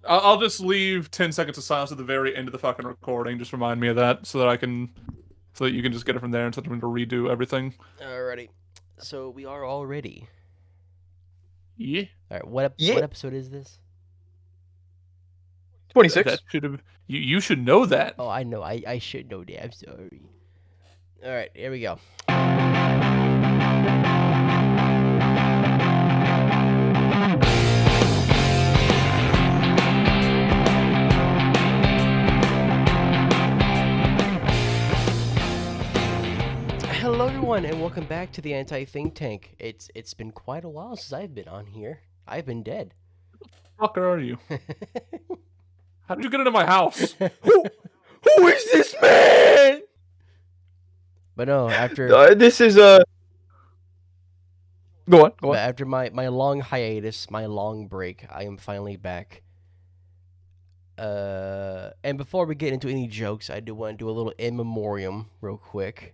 I'll just leave 10 seconds of silence at the very end of the fucking recording. Just remind me of that so that you can just get it from there instead of having to redo everything. Alrighty. So we are all ready. Yeah. All right. What Yeah. episode is this? 26. That should have. You should know that. Oh, I know. I should know that. I'm sorry. All right. Here we go. Hello, everyone, and welcome back to the Anti-Think Tank. It's been quite a while since I've been on here. I've been dead. Fucker are you? How did you get into my house? Who is this man? But no, after This is Go on. but after my long hiatus, my long break, I am finally back. And before we get into any jokes, I do want to do a little in memoriam real quick.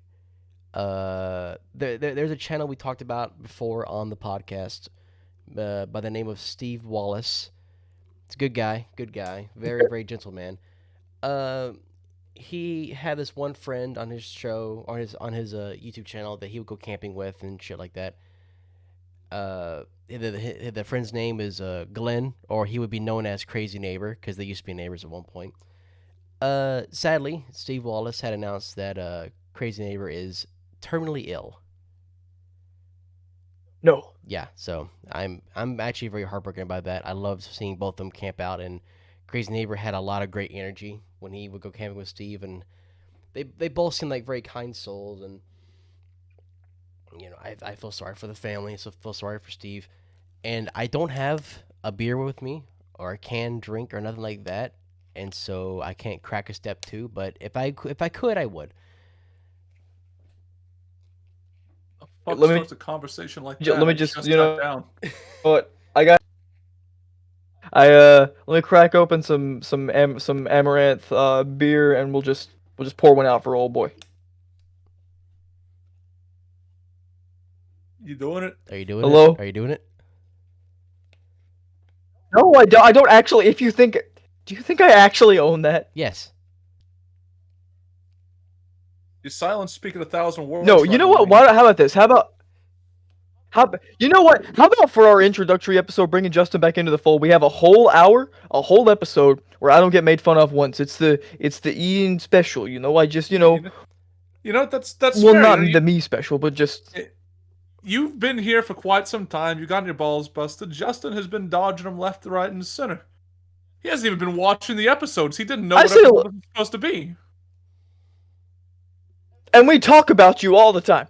There's a channel we talked about before on the podcast, by the name of Steve Wallace. It's a good guy, very very gentle man. He had this one friend on his show, on his YouTube channel that he would go camping with and shit like that. The friend's name is Glenn, or he would be known as Crazy Neighbor because they used to be neighbors at one point. Sadly, Steve Wallace had announced that Crazy Neighbor is terminally ill. No. Yeah, so I'm actually very heartbroken about that. I loved seeing both of them camp out, and Crazy Neighbor had a lot of great energy when he would go camping with Steve, and they both seemed like very kind souls, and you know, I feel sorry for the family, so feel sorry for Steve. And I don't have a beer with me or a canned drink or nothing like that, and so I can't crack a step two. But if I could, I would. Fuck Let me- starts a conversation like that. Let me I just, got you know- down. What? Let me crack open some amaranth beer, and we'll just pour one out for old boy. You doing it? Are you doing Hello? it? Are you doing it? No, I don't actually. Do you think I actually own that? Yes. Your silence speaking 1,000 words. No, you know what? How about this? How about you know what? How about for our introductory episode, bringing Justin back into the fold? We have a whole hour, a whole episode where I don't get made fun of once. It's the Ian special. You know, I just You know that's well, fair. not You know, the me special, but just You've been here for quite some time. You've gotten your balls busted. Justin has been dodging them left, right, and center. He hasn't even been watching the episodes. He didn't know what episode was supposed to be. and we talk about you all the time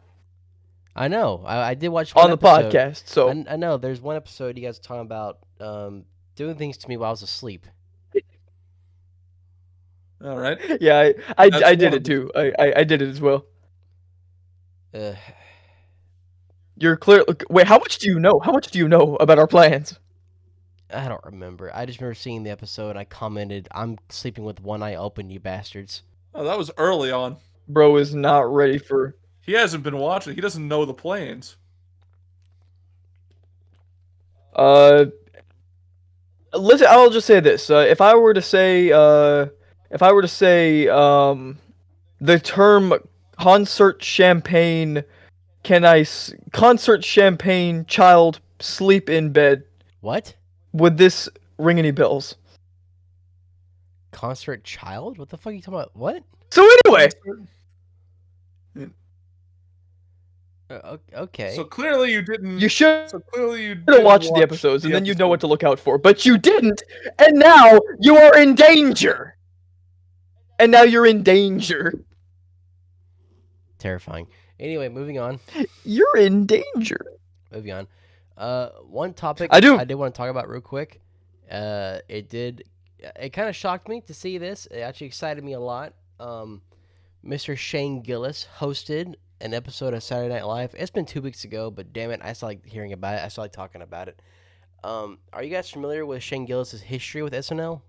I know. I did watch one on the episode. podcast. So I know. There's one episode you guys are talking about doing things to me while I was asleep. All right. yeah, I did one it of too. I did it as well. Uh, You're clear. Wait, how much do you know? How much do you know about our plans? I don't remember. I just remember seeing the episode and I commented, "I'm sleeping with one eye open, you bastards." Oh, that was early on. Bro is not ready for. He hasn't been watching. He doesn't know the plans. Listen, I'll just say this. If I were to say, the term concert champagne, concert champagne child sleep in bed, What? would this ring any bells? Concert child? What the fuck are you talking about? What? So anyway, Okay. So clearly you didn't. you should So clearly you have didn't watched the watch episodes, and the then you'd know what to episode. look out for. But you didn't, and now you are in danger. And now you're in danger. Terrifying. Anyway, moving on. You're in danger. Moving on. One topic I did want to talk about real quick. It kind of shocked me to see this. It actually excited me a lot. Mr. Shane Gillis hosted an episode of Saturday Night Live. It's been 2 weeks ago, but damn it, I still like hearing about it. I still like talking about it. Are you guys familiar with Shane Gillis' history with SNL?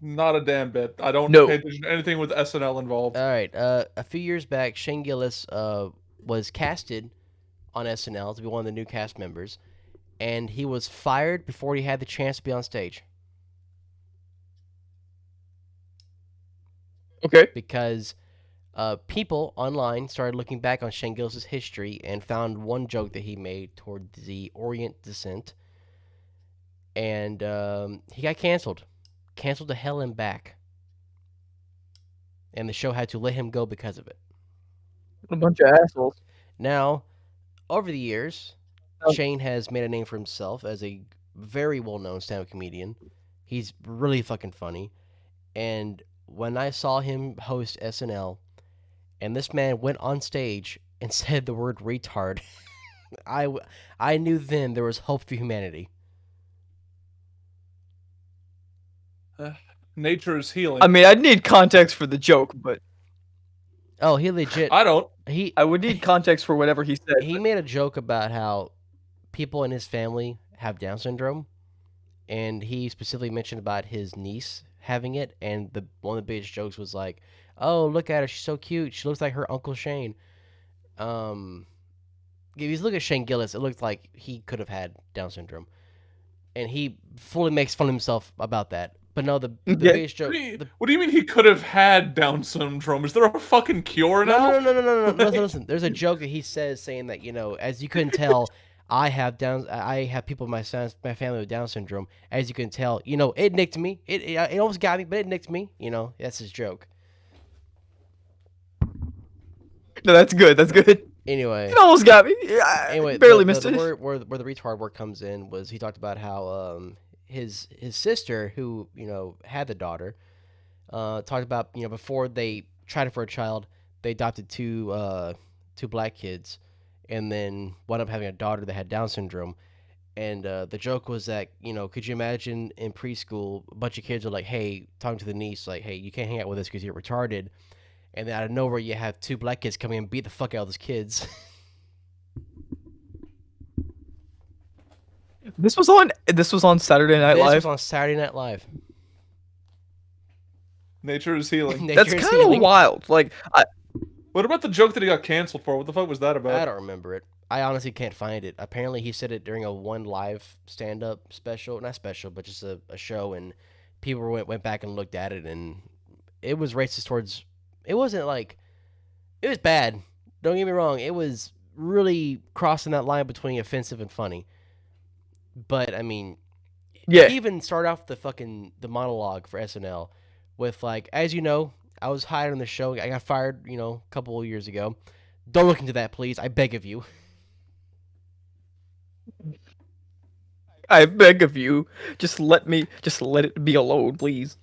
Not a damn bit. I don't No. pay attention to anything with SNL involved. All right. A few years back, Shane Gillis was casted on SNL to be one of the new cast members, and he was fired before he had the chance to be on stage. Okay. Because people online started looking back on Shane Gillis' history and found one joke that he made toward the Orient descent, and he got canceled to hell and back, and the show had to let him go because of it. A bunch of assholes. Now, over the years, Oh. Shane has made a name for himself as a very well-known stand-up comedian. He's really fucking funny, and when I saw him host SNL, and this man went on stage and said the word retard, I knew then there was hope for humanity. Nature is healing. I mean, I'd need context for the joke, but Oh, he legit. I don't. I would need context for whatever he said. He made a joke about how people in his family have Down syndrome, and he specifically mentioned about his niece having it, and one of the biggest jokes was like, "Oh, look at her, she's so cute. She looks like her Uncle Shane." If you look at Shane Gillis, it looked like he could have had Down syndrome, and he fully makes fun of himself about that. But no, the biggest joke. What do you mean he could have had Down syndrome? Is there a fucking cure now? No. Listen. There's a joke that he says saying that, as you can tell, I have people in my family with Down syndrome. As you can tell, it nicked me. It almost got me, but it nicked me. That's his joke. No, that's good. That's good. Anyway, It almost got me. Yeah, barely missed it. Where the retard work comes in was he talked about how his sister, who had the daughter, talked about before they tried it for a child, they adopted two black kids, and then wound up having a daughter that had Down syndrome. And the joke was that could you imagine in preschool a bunch of kids are like, hey, talking to the niece like, hey, you can't hang out with us because you're retarded, and then out of nowhere you have two black kids coming and beat the fuck out of those kids. This was on Saturday Night Live. This was on Saturday Night Live. Nature is healing. That's kind of wild. Like, What about the joke that he got canceled for? What the fuck was that about? I don't remember it. I honestly can't find it. Apparently, he said it during a one live stand-up special. Not special, but just a show, and people went back and looked at it, and it was racist towards... It wasn't like... It was bad. Don't get me wrong. It was really crossing that line between offensive and funny. But, I mean... Yeah. He even started off the monologue for SNL with, like, as you know, I was hired on the show. I got fired, a couple of years ago. Don't look into that, please. I beg of you. I beg of you, just let it be alone, please.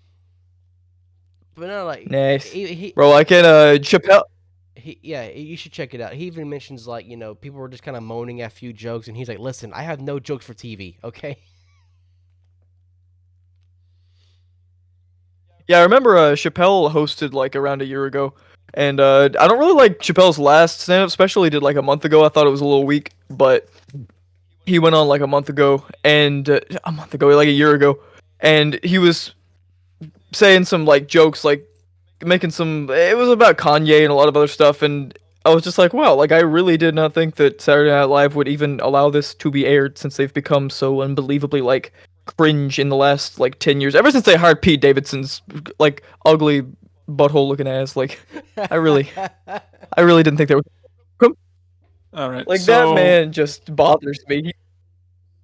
But no, like, Nice. He, Bro, I can Chappelle. You should check it out. He even mentions like, people were just kind of moaning at a few jokes, and he's like, "Listen, I have no jokes for TV, okay?" Yeah, I remember Chappelle hosted like around a year ago, and I don't really like Chappelle's last stand-up special. He did like a month ago. I thought it was a little weak, but he went on like a month ago, like a year ago, and he was saying some like jokes, like making some. It was about Kanye and a lot of other stuff, and I was just like, wow, like I really did not think that Saturday Night Live would even allow this to be aired, since they've become so unbelievably like cringe in the last like 10 years. Ever since they hired Pete Davidson's like ugly butthole looking ass, like I really didn't think they were. All right, Like that man just bothers me.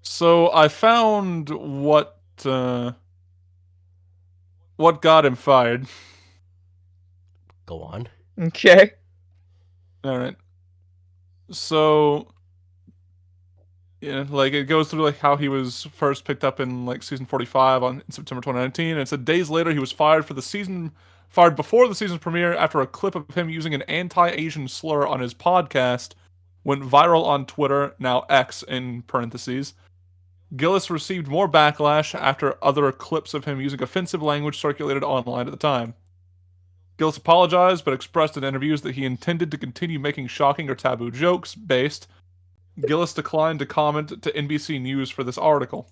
So I found what got him fired. Go on. Okay. All right. So yeah, like it goes through like how he was first picked up in like season 45 in September 2019, and it said days later he was fired before the season's premiere after a clip of him using an anti-Asian slur on his podcast went viral on Twitter, now X in parentheses. Gillis received more backlash after other clips of him using offensive language circulated online at the time. Gillis apologized, but expressed in interviews that he intended to continue making shocking or taboo jokes. Gillis declined to comment to NBC News for this article.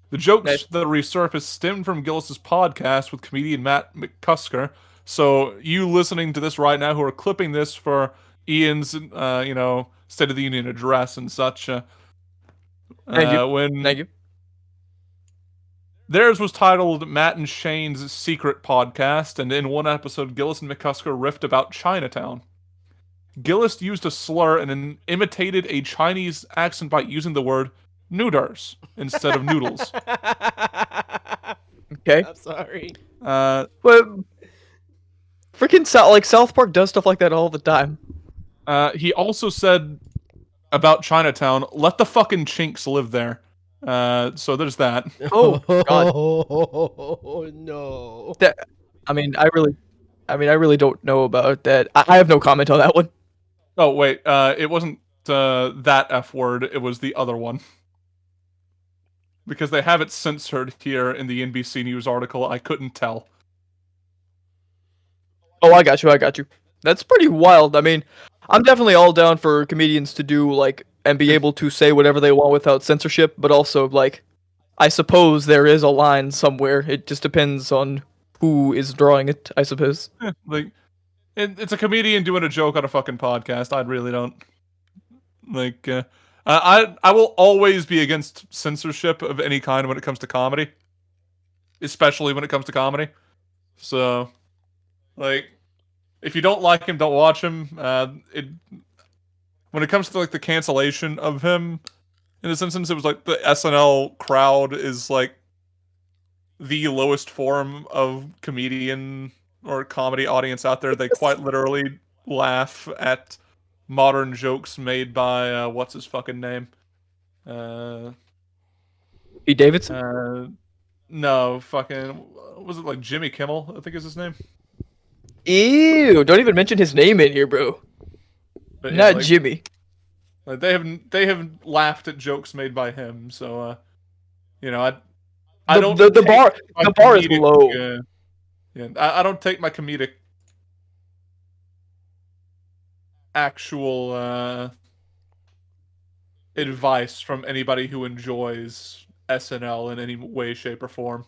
The jokes that resurfaced stemmed from Gillis's podcast with comedian Matt McCusker. So you listening to this right now who are clipping this for Ian's, State of the Union address and such, Thank you. When Thank you. theirs was titled Matt and Shane's Secret Podcast, and in one episode, Gillis and McCusker riffed about Chinatown. Gillis used a slur and then imitated a Chinese accent by using the word noodles instead of noodles. Okay. I'm sorry. Uh, Well, freaking South Park does stuff like that all the time. he also said about Chinatown, let the fucking chinks live there. So there's that. Oh, God. Oh no. I mean, I really don't know about that. I have no comment on that one. Oh wait, it wasn't that F word. It was the other one. Because they have it censored here in the NBC News article. I couldn't tell. Oh, I got you. That's pretty wild. I mean, I'm definitely all down for comedians to do like and be able to say whatever they want without censorship, but also like I suppose there is a line somewhere. It just depends on who is drawing it, I suppose. Like, it's a comedian doing a joke on a fucking podcast. I really don't like. I will always be against censorship of any kind when it comes to comedy, especially when it comes to comedy. So, like, if you don't like him, don't watch him. When it comes to like the cancellation of him, in this instance, it was like the SNL crowd is like the lowest form of comedian or comedy audience out there. They quite literally laugh at modern jokes made by what's his fucking name? Pete Davidson? No, fucking was it like Jimmy Kimmel? I think is his name. Ew! Don't even mention his name in here, bro. But yeah, Not like, Jimmy. like they have laughed at jokes made by him. So you know, I don't The take my bar is comedic, low. yeah, I don't take my comedic actual advice from anybody who enjoys SNL in any way, shape, or form.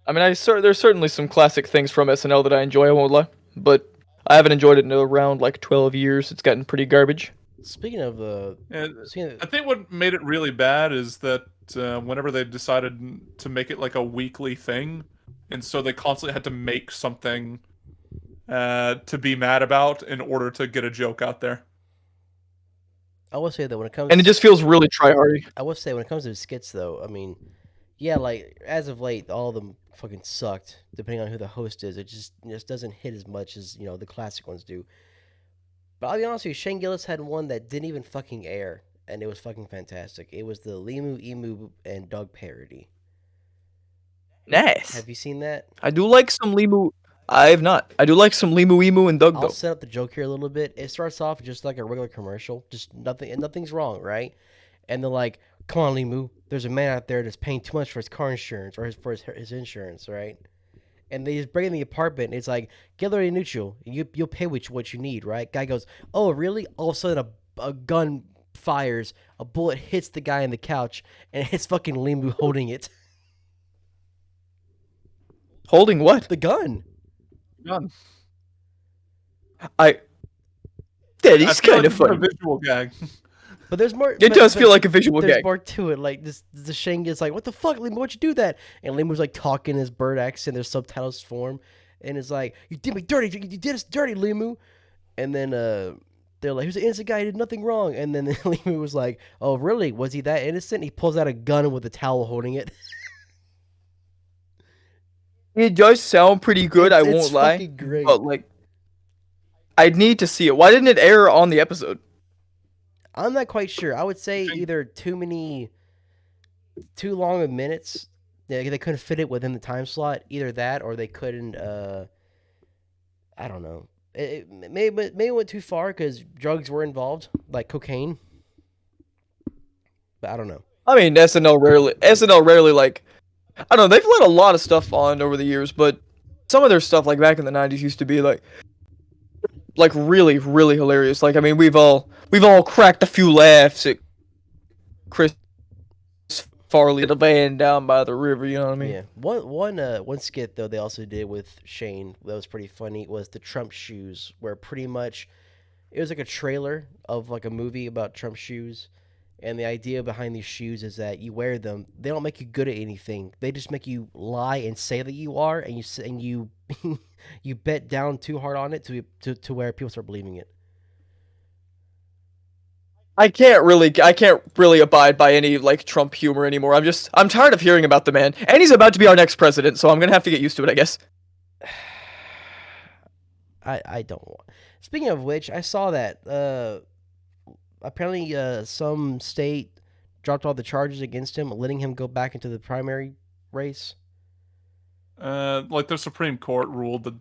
I mean, there's certainly some classic things from SNL that I enjoy. I won't lie, but I haven't enjoyed it in around like 12 years. It's gotten pretty garbage. Speaking of And I think what made it really bad is that whenever they decided to make it like a weekly thing, and so they constantly had to make something to be mad about in order to get a joke out there. I will say that when it comes And it just feels really tryhardy. I will say when it comes to skits though, I mean, yeah, like as of late, all of them fucking sucked. Depending on who the host is, it just doesn't hit as much as the classic ones do. But I'll be honest with you, Shane Gillis had one that didn't even fucking air, and it was fucking fantastic. It was the Limu, Emu, and Doug parody. Nice. Have you seen that? I do like some Limu. I have not. I do like some Limu Emu and Doug I'll though. set up the joke here a little bit. It starts off just like a regular commercial, just nothing, and nothing's wrong, right? And they're like, "Come on, Limu, there's a man out there that's paying too much for his car insurance or his insurance, right?" And they just break in the apartment. And it's like, get already neutral. You'll pay what you need, right? Guy goes, "Oh, really?" All of a sudden, a gun fires. A bullet hits the guy on the couch, and it's fucking Limu holding it. Holding what? The gun. Done. That is kind of A funny. visual gag. But there's more. It does feel like a visual There's gag. more to it. Like the Shane gets like, "What the fuck, Limu? Why'd you do that?" And Limu's like talking his bird accent. There's subtitles for him, and it's like, "You did me dirty. You did us dirty, Limu." And then they're like, "He was an innocent guy. He did nothing wrong." And then Limu was like, "Oh, really? Was he that innocent?" He pulls out a gun with a towel holding it. It does sound pretty good. I It's won't lie. fucking great. But like, I'd need to see it. Why didn't it air on the episode? I'm not quite sure. I would say either too long of minutes. Yeah, they couldn't fit it within the time slot. Either that, or they couldn't. I don't know. It maybe went too far because drugs were involved, like cocaine. But I don't know. I mean, SNL rarely like, I don't know. They've let a lot of stuff on over the years, but some of their stuff, like back in the '90s, used to be like really, really hilarious. Like, I mean, we've all cracked a few laughs at Chris Farley, the band down by the river. You know what I mean? Yeah. One skit though they also did with Shane that was pretty funny was the Trump shoes, where pretty much it was like a trailer of like a movie about Trump shoes, And the idea behind these shoes is that you wear them. They don't make you good at anything. They just make you lie and say that you are, and you you bet down too hard on it to where people start believing it. I can't really abide by any like Trump humor anymore. I'm tired of hearing about the man. And he's about to be our next president, so I'm gonna have to get used to it, I guess. I don't want. Speaking of which, I saw that apparently some state dropped all the charges against him, letting him go back into the primary race. Like the Supreme Court ruled that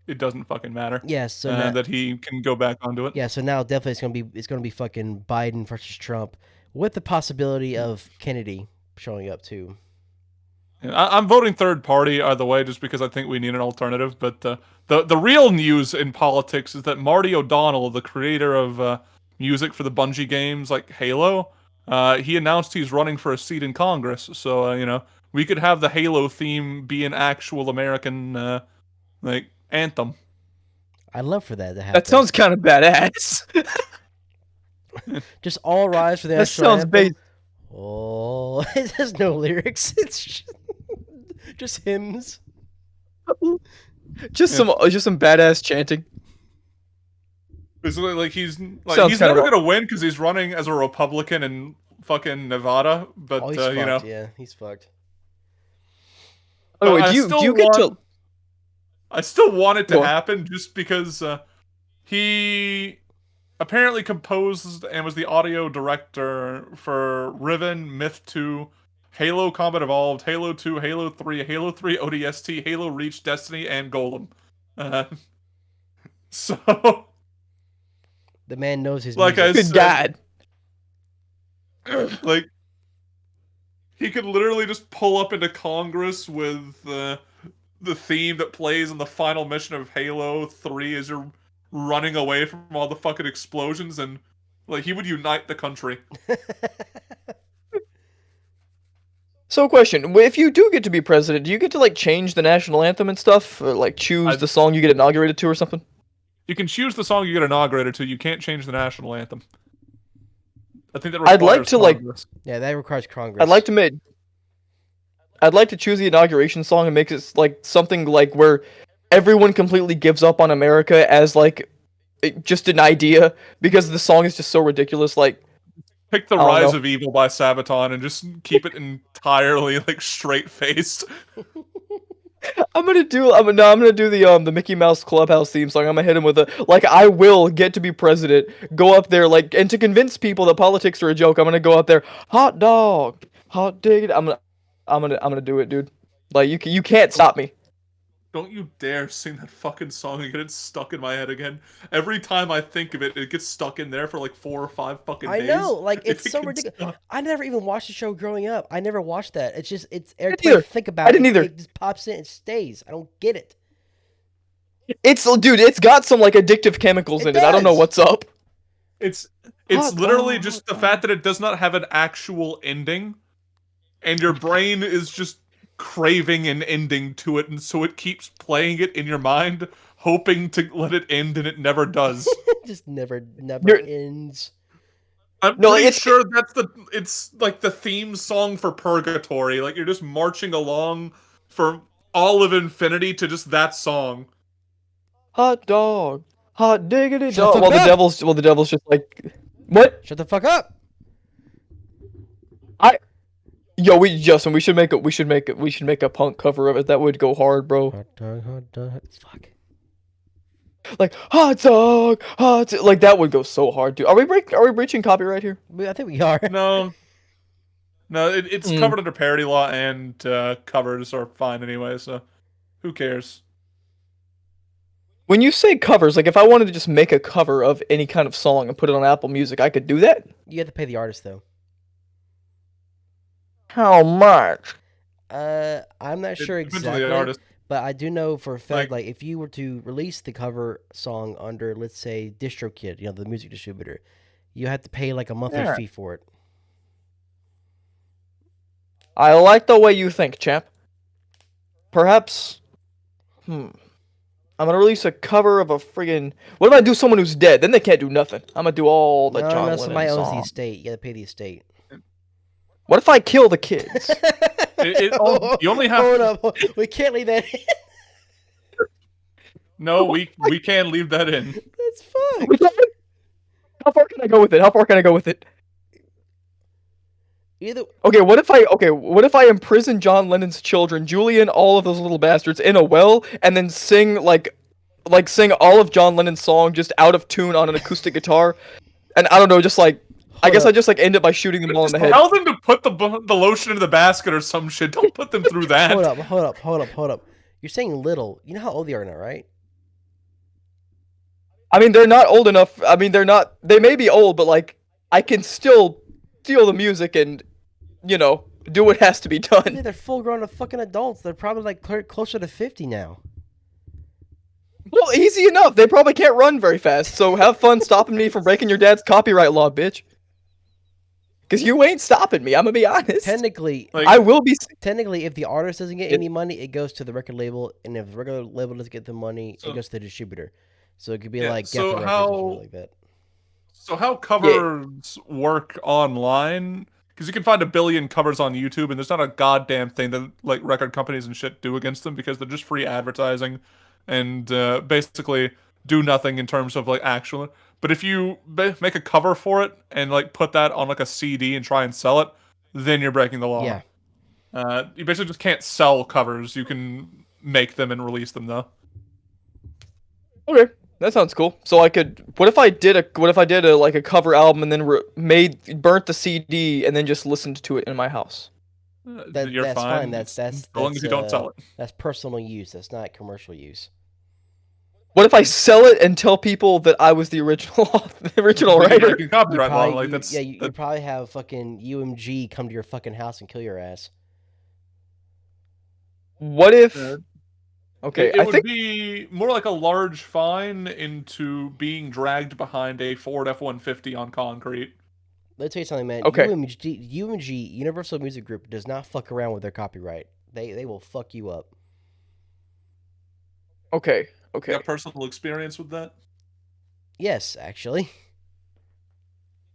it doesn't fucking matter. Yeah, so now That he can go back onto it. yeah, so now definitely it's gonna be fucking Biden versus Trump, with the possibility of Kennedy showing up too. Yeah, I'm voting third party either way, just because I think we need an alternative. But the real news in politics is that Marty O'Donnell, the creator of music for the Bungie games like Halo, he announced he's running for a seat in Congress. So we could have the Halo theme be an actual American like anthem. I'd love for that to happen. That sounds kind of badass. Just all rise for the That national sounds anthem. base. Oh, it has no lyrics. It's just hymns. Just some badass chanting. Basically, like he's Sounds never kinda gonna win because he's running as a Republican in fucking Nevada. But Oh, he's fucked. you know, Yeah, he's fucked. Oh, wait, I do you get to? I still want it to Go on. happen just because he apparently composed and was the audio director for Riven, Myth 2, Halo Combat Evolved, Halo 2, Halo 3, Halo 3 ODST, Halo Reach, Destiny, and Golem. Uh, so, The man knows his like music. I Good said, God. like he could literally just pull up into Congress with the theme that plays in the final mission of Halo 3 as you're running away from all the fucking explosions, and like he would unite the country. So, question: if you do get to be president, do you get to like change the national anthem and stuff, or like choose the song you get inaugurated to, or something? You can choose the song you get inaugurated to. You can't change the national anthem. I think that I'd like requires to, like- Congress. Yeah, that requires Congress. I'd like to choose the inauguration song and make it like something like where everyone completely gives up on America as like just an idea because the song is just so ridiculous. Like, Pick the I don't Rise know. of Evil by Sabaton and just keep it entirely like straight faced. I'm gonna do the Mickey Mouse Clubhouse theme song. I'm gonna hit him with a like I will get to be president. Go up there like and to convince people that politics are a joke. I'm gonna go out there, hot dog, hot diggity. I'm gonna do it, dude. Like you can't stop me. Don't you dare sing that fucking song and get it stuck in my head again. Every time I think of it, it gets stuck in there for like 4 or 5 fucking I days. know, like If it's it so can ridiculous. stop- I never even watched the show growing up. I never watched that. It's just every didn't time I either. think about I didn't it, either. it just pops in and stays. I don't get it. It's got some like addictive chemicals It in it. I don't know does. what's up. It's Hot literally dog. just the fact that it does not have an actual ending, and your brain is just craving an ending to it, and so it keeps playing it in your mind, hoping to let it end, and it never does. It just never You're- ends. I'm No, pretty it's- sure it's like the theme song for Purgatory. Like you're just marching along for all of infinity to just that song. Hot dog, hot diggity Shut the dog. fuck up! The devil's just like, what? Shut the fuck up. Yo, Justin, we should make a punk cover of it. That would go hard, bro. Hot dog, hot dog. Fuck. Like hot dog, like that would go so hard, dude. Are we breaching copyright here? I think we are. No, it's Mm. covered under parody law, and covers are fine anyway. So who cares? When you say covers, like if I wanted to just make a cover of any kind of song and put it on Apple Music, I could do that. You have to pay the artist though. How much? I'm not It sure depends on exactly, the artist. but I do know for a fact, Like- like if you were to release the cover song under, let's say, DistroKid, the music distributor, you have to pay like a monthly Yeah. fee for it. I like the way you think, champ. Perhaps, I'm gonna release a cover of a friggin'. What if I do someone who's dead? Then they can't do nothing. I'm gonna do all the No, John somebody Lennon owns the song. estate. You gotta pay the estate. What if I kill the kids? You only have Hold to, up. We can't leave that in. no, we can leave that in. That's fucked. How far can I go with it? How far can I go with it? Either What if I imprison John Lennon's children, Julian, all of those little bastards, in a well, and then sing sing all of John Lennon's song just out of tune on an acoustic guitar, and I don't know, just like I Hold guess up. I just like end it by shooting them all in Just the head. tell them to put the lotion into the basket or some shit. Don't put them through that. Hold up. You're saying little. You know how old they are now, right? I mean, they're not old enough. I mean, they're not. They may be old, but like I can still steal the music and do what has to be Yeah, done. they're full grown fucking adults. They're probably like closer to 50 now. Well, easy enough. They probably can't run very fast, so have fun stopping me from breaking your dad's copyright law, bitch. Because you ain't stopping me. I'm gonna be honest. Technically, Like, I will be. technically, if the artist doesn't get any money, it goes to the record label, and if the record label doesn't get the money, it goes to the distributor. So it could be like so Geffen Records or something like that. So how covers work online? Because you can find a billion covers on YouTube, and there's not a goddamn thing that like record companies and shit do against them because they're just free advertising, and basically do nothing in terms of like actual. But if you make a cover for it and like put that on like a CD and try and sell it, then you're breaking the law. Yeah. You basically just can't sell covers. You can make them and release them though. Okay, that sounds cool. So I could. What if I did a like a cover album and then burnt the CD and then just listened to it in my house? You're That's fine. fine. That's as long as you don't sell it. That's personal use. That's not commercial use. What if I sell it and tell people that I was the original the original You're writer? breaking copyright law. Probably, Like that's you probably have fucking UMG come to your fucking house and kill your ass. What if? Uh, Okay, it I would think be more like a large fine into being dragged behind a Ford F-150 on concrete. Let me tell you something, man. Okay. UMG, Universal Music Group, does not fuck around with their copyright. They will fuck you up. okay. You got personal experience with that? Yes, actually.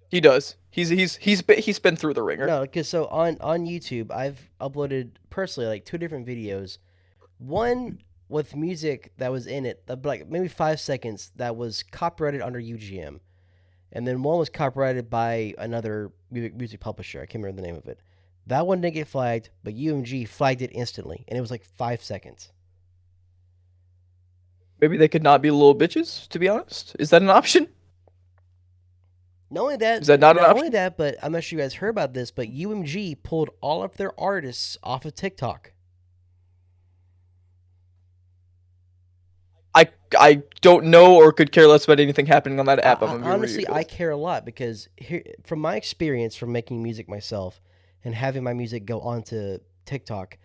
He does. He's been through the ringer. No, because so on YouTube, I've uploaded personally like 2 different videos. One with music that was in it, like maybe 5 seconds, that was copyrighted under UGM, and then one was copyrighted by another music publisher. I can't remember the name of it. That one didn't get flagged, but UMG flagged it instantly, and it was like 5 seconds. Maybe they could not be little bitches. To be honest, is that an option? Not only that, Is that not an not option? only that, but I'm not sure you guys heard about this, but UMG pulled all of their artists off of TikTok. I don't know or could care less about anything happening on that app. Honestly, I care a lot because here, from my experience from making music myself and having my music go onto TikTok,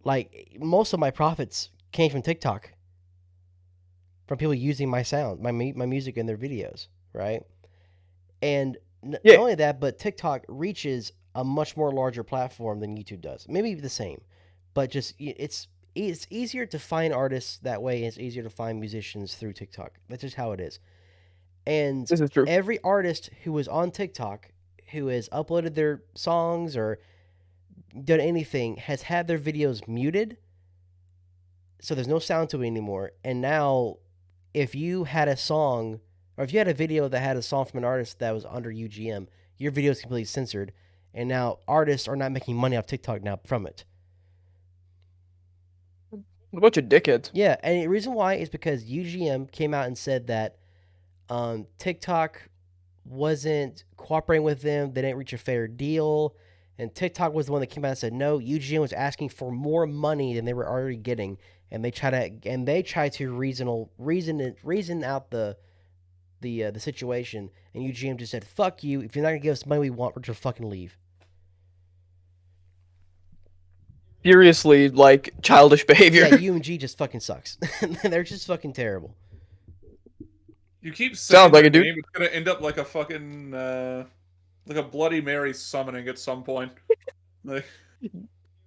like most of my profits came from TikTok, from people using my sound, my music in their videos, right? And not only that, but TikTok reaches a much more larger platform than YouTube does. Maybe the same, but just it's easier to find artists that way, and it's easier to find musicians through TikTok. That's just how it is. And This is true. every artist who was on TikTok, who has uploaded their songs or done anything, has had their videos muted, so there's no sound to it anymore. And now, if you had a song, or if you had a video that had a song from an artist that was under UGM, your video is completely censored, and now artists are not making money off TikTok now from it. A bunch of dickheads. Yeah, and the reason why is because UGM came out and said that TikTok wasn't cooperating with them. They didn't reach a fair deal. And TikTok was the one that came out and said, no, UGM was asking for more money than they were already getting. And they try to reason out the situation. And UGM just said, fuck you. If you're not going to give us the money we want, we're just fucking leave. Seriously, like childish behavior. Yeah, UMG just fucking sucks. They're just fucking terrible. You keep saying Sounds like their it, dude. name, it's gonna end up like a fucking like a Bloody Mary summoning at some point. Like,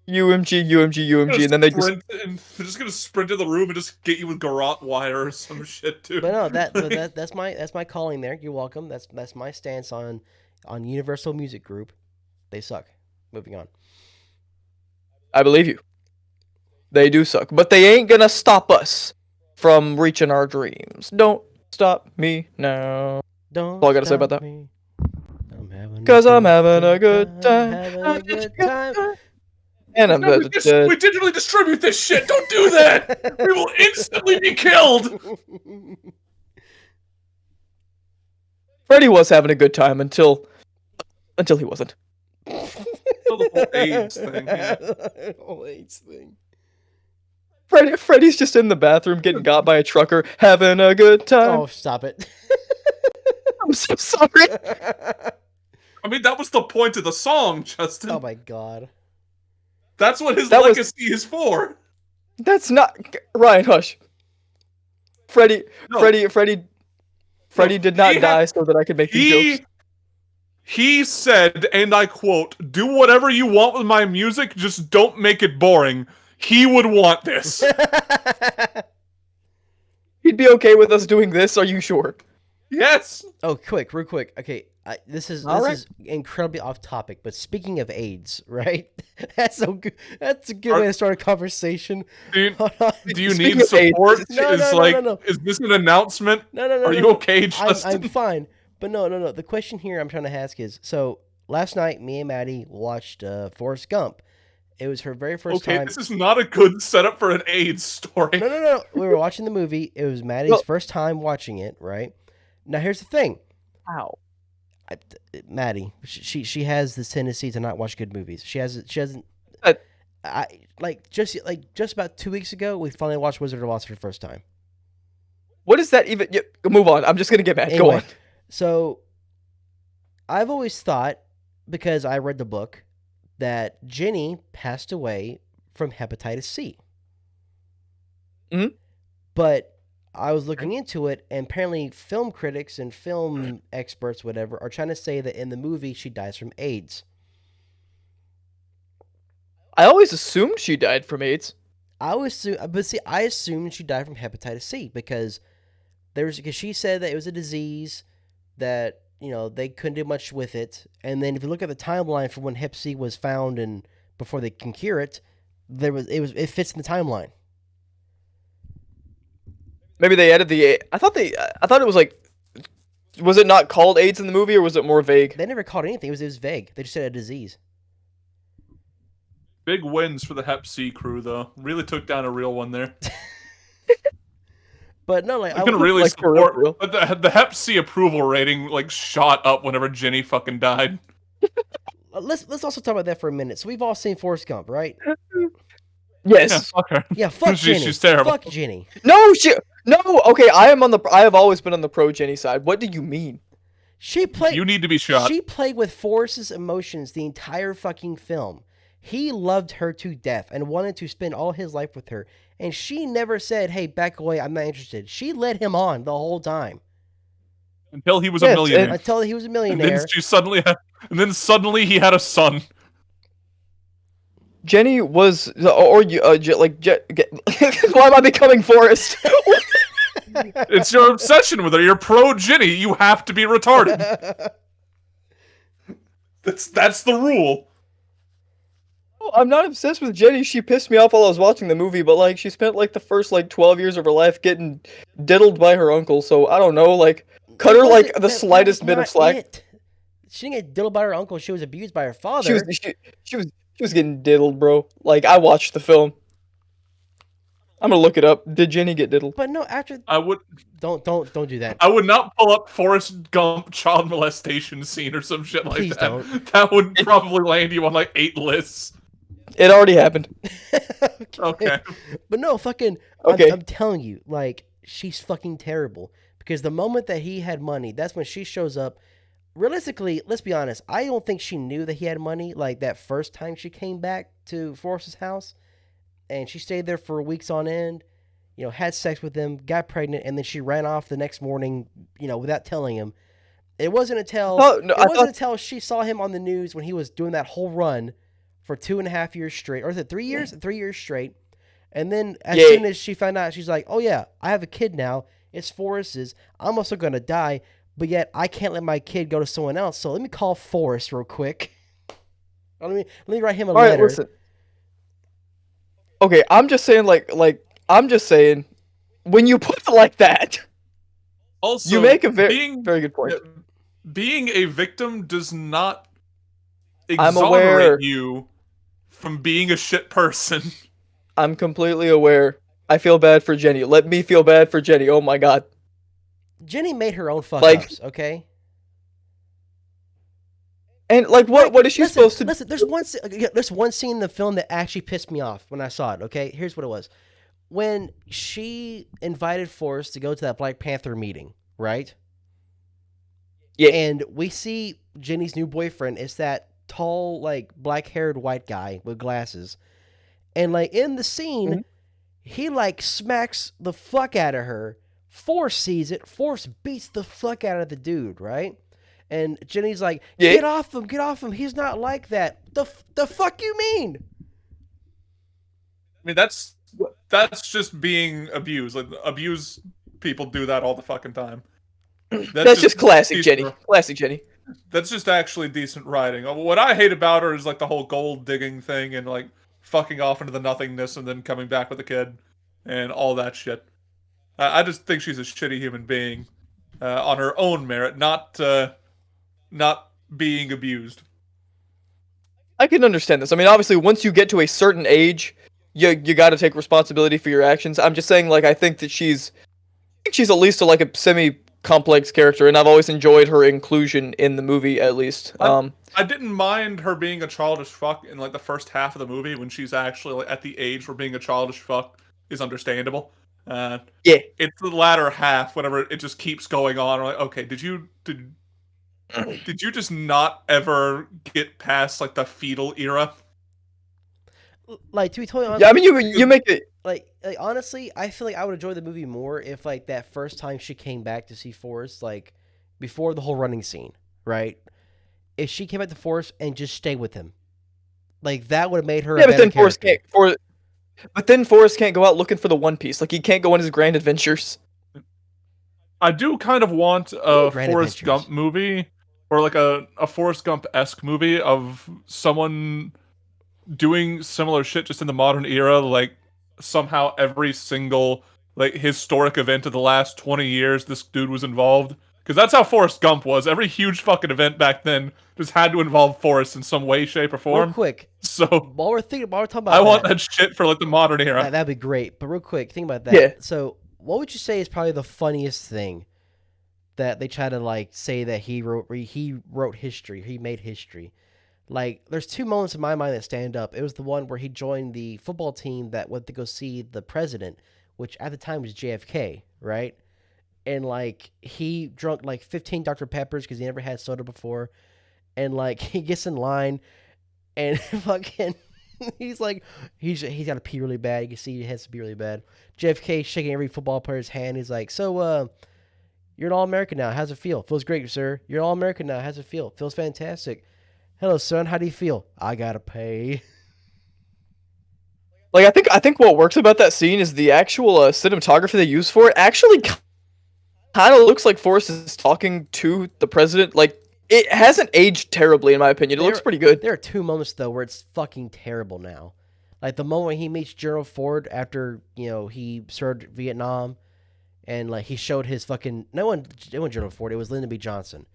UMG, UMG, UMG, and then they just. They're just gonna sprint to the room and just get you with garrote wire or some shit, dude. But no, that's my calling there. You're welcome. That's my stance on Universal Music Group. They suck. Moving on. I believe you. They do suck, but they ain't gonna stop us from reaching our dreams. Don't stop me now. Don't. That's all I gotta say about that. Me. Cause I'm having a good time. Having a good time. And I'm we digitally distribute this shit. Don't do that. We will instantly be killed. Freddy was having a good time until he wasn't. The whole AIDS thing. Yeah. Whole AIDS thing. Freddy's just in the bathroom getting got by a trucker, having a good time. Oh, stop it. I'm so sorry. I mean, that was the point of the song, Justin. Oh my god. That's what his legacy is for. That's not Ryan. Hush. Freddy did not die so that I could make these jokes. He said, and I quote, "Do whatever you want with my music, just don't make it boring." He would want this. He'd be okay with us doing this, are you sure? Yes. Oh, real quick. Okay, this is incredibly off topic, but speaking of AIDS, right? That's a good way to start a conversation. Do you need support? No. Is this an announcement? No. Are you okay, Justin? I'm fine. But no. The question here I'm trying to ask is, so last night me and Maddie watched Forest Gump. It was her very first time. Okay, this is not a good setup for an AIDS story. No. We were watching the movie. It was Maddie's first time watching it, right? Now, here's the thing. Ow. Maddie, she has this tendency to not watch good movies. She hasn't. Just about 2 weeks ago, we finally watched Wizard of Oz for the first time. What is that even? Move on. I'm just gonna get mad. Anyway, go on. So, I've always thought, because I read the book, that Jenny passed away from hepatitis C. Mm-hmm. But I was looking into it, and apparently film critics and film experts, whatever, are trying to say that in the movie she dies from AIDS. I always assumed she died from AIDS. I assumed she died from hepatitis C because she said that it was a disease that, you know, they couldn't do much with it. And then if you look at the timeline for when Hep C was found and before they can cure it, it fits in the timeline. Maybe they added I thought it was like, was it not called AIDS in the movie or was it more vague? They never called it anything. It was vague. They just said a disease. Big wins for the Hep C crew, though. Really took down a real one there. But no, like I can really support. But the Hep C approval rating shot up whenever Jenny fucking died. Let's also talk about that for a minute. So we've all seen Forrest Gump, right? Yes. Yeah, fuck her. Yeah, fuck Jenny. She's terrible. Fuck Jenny. No. Okay, I have always been on the pro Jenny side. What do you mean? You need to be shot. She played with Forrest's emotions the entire fucking film. He loved her to death and wanted to spend all his life with her. And she never said, "Hey, back away, I'm not interested." She led him on the whole time. Until he was a millionaire. Until he was a millionaire. And then suddenly he had a son. Jenny was, why am I becoming Forrest? It's your obsession with her. You're pro Jenny. You have to be retarded. That's the rule. I'm not obsessed with Jenny. She pissed me off while I was watching the movie, but she spent the first 12 years of her life getting diddled by her uncle. So I don't know, cut her the slightest bit of slack. She didn't get diddled by her uncle. She was abused by her father. She was getting diddled, bro. I watched the film. I'm gonna look it up. Did Jenny get diddled? But no, after I would don't do that. I would not pull up Forrest Gump child molestation scene or some shit like Please that. Don't. That would probably land you on 8 lists. It already happened. Okay. But no, fucking. Okay. I'm telling you, she's fucking terrible. Because the moment that he had money, that's when she shows up. Realistically, let's be honest. I don't think she knew that he had money. That first time she came back to Forrest's house, and she stayed there for weeks on end. Had sex with him, got pregnant, and then she ran off the next morning. Without telling him. It wasn't until until she saw him on the news when he was doing that whole run for 2.5 years straight, or is it 3 years? 3 years straight. And then as Yeah. soon as she found out, she's like, "Oh yeah, I have a kid now. It's Forrest's. I'm also gonna die, but yet I can't let my kid go to someone else. So let me call Forrest real quick. Let me write him a All right, letter." listen. Okay, I'm just saying, I'm just saying, when you put it like that, Also, you make a being very good point. being a victim does not I'm exonerate aware. you from being a shit person. I'm completely aware. I feel bad for Jenny. Let me feel bad for Jenny. Oh my god. Jenny made her own fuck Like, ups, okay? and like, Like, what is she listen, supposed to? listen. There's one scene in the film that actually pissed me off when I saw it. Okay, here's what it was: when she invited Forrest to go to that Black Panther meeting, right? Yeah. And we see Jenny's new boyfriend is that tall, like black-haired white guy with glasses, and like in the scene, Mhm. he like smacks the fuck out of her. Forrest sees it. Forrest beats the fuck out of the dude, right? And Jenny's like, Yeah. get off him. He's not like that." The fuck you mean? I mean, that's just being abused. Like abused people do that all the fucking time. That's just classic decent, Jenny. Classic Jenny. that's just actually decent writing. What I hate about her is like the whole gold digging thing and like fucking off into the nothingness and then coming back with a kid and all that shit. I just think she's a shitty human being on her own merit, not being abused. I can understand this. I mean, obviously, once you get to a certain age, you got to take responsibility for your actions. I'm just saying, like, I think that she's at least like a semi-complex character, and I've always enjoyed her inclusion in the movie, at least. I didn't mind her being a childish fuck in like the first half of the movie when she's actually like, at the age where being a childish fuck is understandable. Uh, Yeah. it's the latter half whenever it just keeps going on. We're like, okay, did you just not ever get past like the fetal era? Like, to be totally honest, Yeah, I mean, you make it. like honestly, I feel like I would enjoy the movie more if like that first time she came back to see Forrest, like before the whole running scene, right? If she came back to Forrest and just stayed with him, like that would have made her Yeah, a but better then Forrest character. can't. But then Forrest can't go out looking for the One Piece. Like, he can't go on his grand adventures. I do kind of want You mean a Grand Forrest Adventures? Gump movie or like a Forrest Gump-esque movie of someone doing similar shit just in the modern era, like somehow every single like historic event of the last 20 years this dude was involved. Because that's how Forrest Gump was. Every huge fucking event back then just had to involve Forrest in some way, shape, or Real form. quick, So while we're talking I about want that, that shit for like the modern era. that'd be great. But real quick, think about Yeah. that. So, what would you say is probably the funniest thing that they try to like say that he wrote history, he made history? Like, there's two moments in my mind that stand up. It was the one where he joined the football team that went to go see the president, which at the time was JFK, right? And like he drunk like 15 Dr. Peppers because he never had soda before, and like he gets in line and fucking he's like he's got to pee really bad. You can see he has to pee really bad. JFK shaking every football player's hand. He's like, "So you're an All-American now. How's it feel?" "Feels great, sir." "You're an All-American now. How's it feel?" "Feels fantastic." "Hello, son. How do you feel?" "I gotta pay." Like, I think what works about that scene is the actual cinematography they use for it actually kind of looks like Forrest is talking to the president. Like, it hasn't aged terribly, in my opinion. It looks pretty good. There are two moments though where it's fucking terrible now. Like the moment he meets Gerald Ford after he served Vietnam, and like he showed his fucking it wasn't Gerald Ford. It was Lyndon B. Johnson.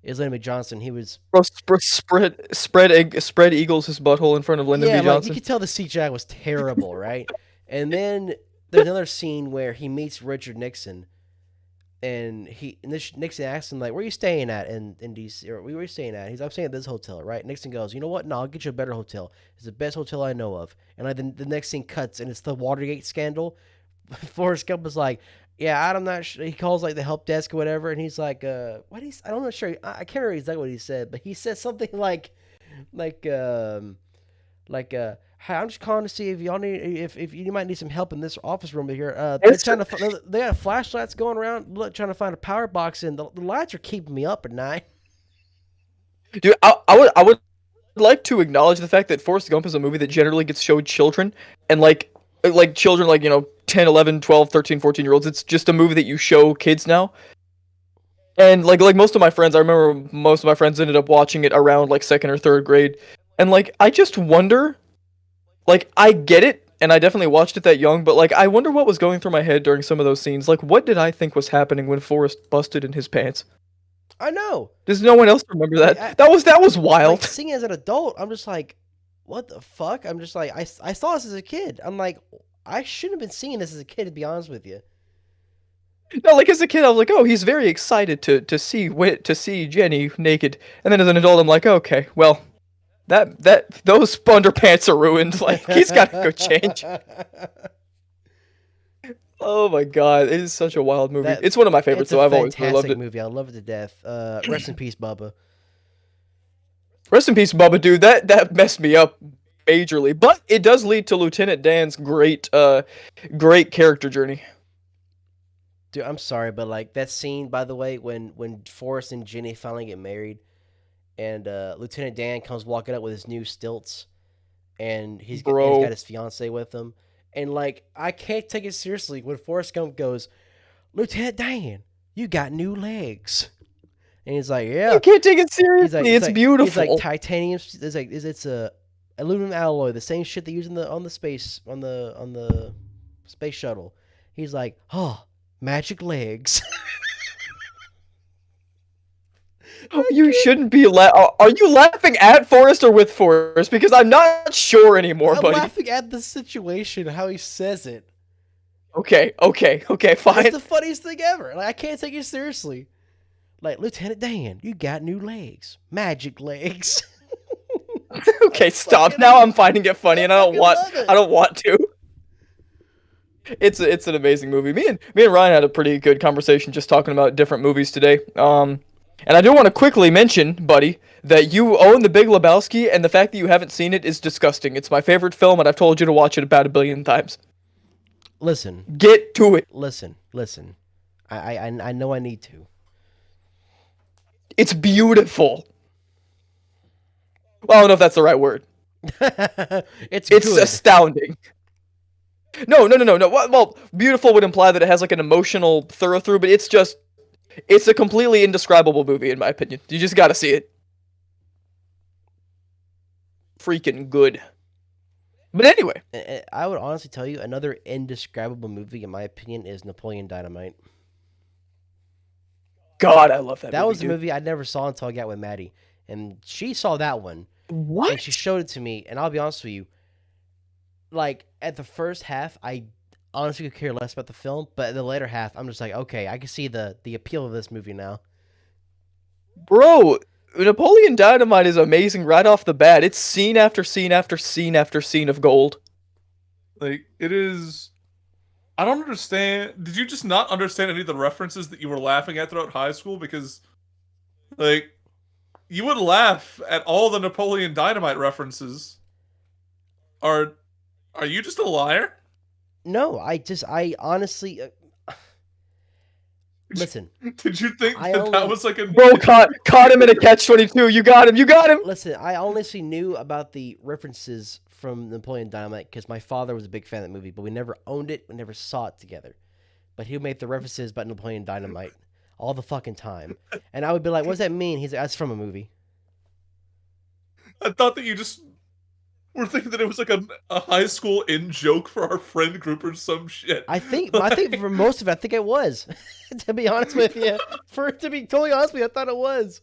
It was Lyndon B. Johnson. He was Bro, spread eagles his butthole in front of Lyndon yeah, B. like you Johnson. could tell the CGI was terrible, right? And then there's another scene where he meets Richard Nixon, and Nixon asks him like, "Where are you staying at in DC? Or where are you staying at?" He's, "I'm staying at this hotel," right? Nixon goes, "You know what? No, I'll get you a better hotel. It's the best hotel I know of." And like the next scene cuts, and it's the Watergate scandal. Forrest Gump is like, "Yeah, I'm not sure." He calls like the help desk or whatever, and he's like, what he's I don't know sure. I can't remember exactly what he said, but he said something like like "Hi, I'm just calling to see if y'all need if you might need some help in this office room here. They're It's, trying to they got flashlights going around, trying to find a power box, and the lights are keeping me up at night." dude, I would like to acknowledge the fact that Forrest Gump is a movie that generally gets showed children, and like children like, 10, 11, 12, 13, 14-year-olds. It's just a movie that you show kids now. And like most of my friends, I remember most of my friends ended up watching it around like second or third grade. And like I just wonder, like I get it, and I definitely watched it that young, but like I wonder what was going through my head during some of those scenes. Like what did I think was happening when Forrest busted in his pants? I know. Does no one else remember Like, that? That was wild. like seeing as an adult, I'm just like, what the fuck? I'm just like, I saw this as a kid. I'm like, I shouldn't have been seeing this as a kid, to be honest with you. No, like as a kid, I was like, oh, he's very excited to see Jenny naked, and then as an adult, I'm like, okay, well, that those underpants are ruined. Like he's got to go change. Oh my god, it is such a wild movie. That It's one of my favorites, it's a so I've always really loved fantastic it. movie. I love it to death. Rest in peace, Bubba. Rest in peace, Bubba, dude. That messed me up majorly, but it does lead to Lieutenant Dan's great character journey. Dude, I'm sorry, but like that scene, by the way, when Forrest and Jenny finally get married, and Lieutenant Dan comes walking up with his new stilts, and he's Bro. got his fiance with him, and like I can't take it seriously when Forrest Gump goes, Lieutenant Dan, you got new legs, and he's like, yeah. You can't take it He's seriously. like, It's beautiful. He's like titanium. It's a aluminum alloy, the same shit they use on the space shuttle. He's like, oh, magic legs. You shouldn't be Are you laughing at Forrest or with Forrest? Because I'm not sure anymore, I'm buddy. laughing at the situation, how he says it. Okay, fine. It's the funniest thing ever. Like I can't take it seriously. Like Lieutenant Dan, you got new legs, magic legs. Okay, stop. Now I'm finding it funny, and I don't want. love it. I don't want to. It's an amazing movie. Me and Ryan had a pretty good conversation just talking about different movies today. And I do want to quickly mention, buddy, that you own The Big Lebowski, and the fact that you haven't seen it is disgusting. It's my favorite film, and I've told you to watch it about 1 billion times. Listen, Get to it. listen. I know I need to. It's beautiful. Well, I don't know if that's the right word. It's It's good. astounding. No. Well, beautiful would imply that it has like an emotional thorough through, but it's a completely indescribable movie in my opinion. You just gotta see it. Freaking good. But anyway, I would honestly tell you another indescribable movie, in my opinion, is Napoleon Dynamite. God, I love that movie. That was a dude. movie I never saw until I got with Maddie, and she saw that one, What? and she showed it to me. And I'll be honest with you, like at the first half, I honestly could care less about the film, but the later half, I'm just like, okay, I can see the appeal of this movie now. Bro, Napoleon Dynamite is amazing right off the bat. It's scene after scene after scene after scene of gold. Like, it is. I don't understand. Did you just not understand any of the references that you were laughing at throughout high school? Because, like, you would laugh at all the Napoleon Dynamite references. Are you just a liar? No, I honestly listen. Did you think I that only- that was like a Bro, caught him in a catch-22. You got him. Listen, I honestly knew about the references from Napoleon Dynamite because my father was a big fan of that movie, but we never owned it, we never saw it together. But he would make the references about Napoleon Dynamite all the fucking time, and I would be like, "What does that mean?" He's like, "That's from a movie." I thought that you just were thinking that it was like a high school in joke for our friend group or some shit. I think for most of it, I think it was. To be honest with you, to be totally honest with you, I thought it was.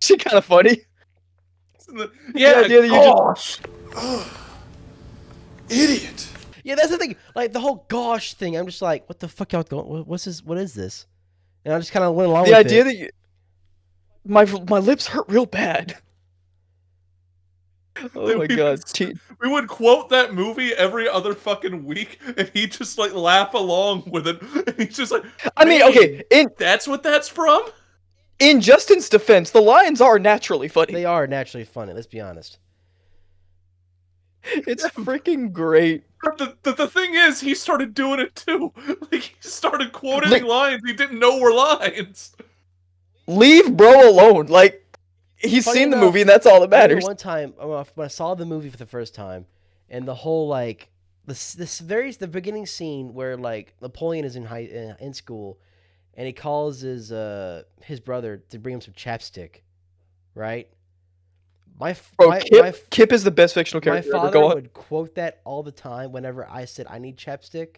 She kind of funny. Yeah, The idea that you just- Idiot. Yeah, that's the thing. Like the whole gosh thing, I'm just like, what the fuck y'all going? What's this? What is this? And I just kind of went along The with idea it. that you... My lips hurt real bad. Oh my god. We would quote that movie every other fucking week, and he'd just like laugh along with it. And he's just like, I mean, "Man, okay, that's what that's from." in Justin's defense, the lions are naturally funny. They are naturally funny. Let's be honest. It's freaking great. But the thing is, he started doing it too. Like he started quoting Like- lines he didn't know were lines. Leave bro alone. Like, He's Funny seen the enough, movie, and that's all that I remember matters. one time when I saw the movie for the first time, and the whole like the beginning scene where like Napoleon is in school, and he calls his brother to bring him some chapstick, right? Bro, My Kip is the best fictional my character ever. father Go on. would quote that all the time whenever I said I need chapstick,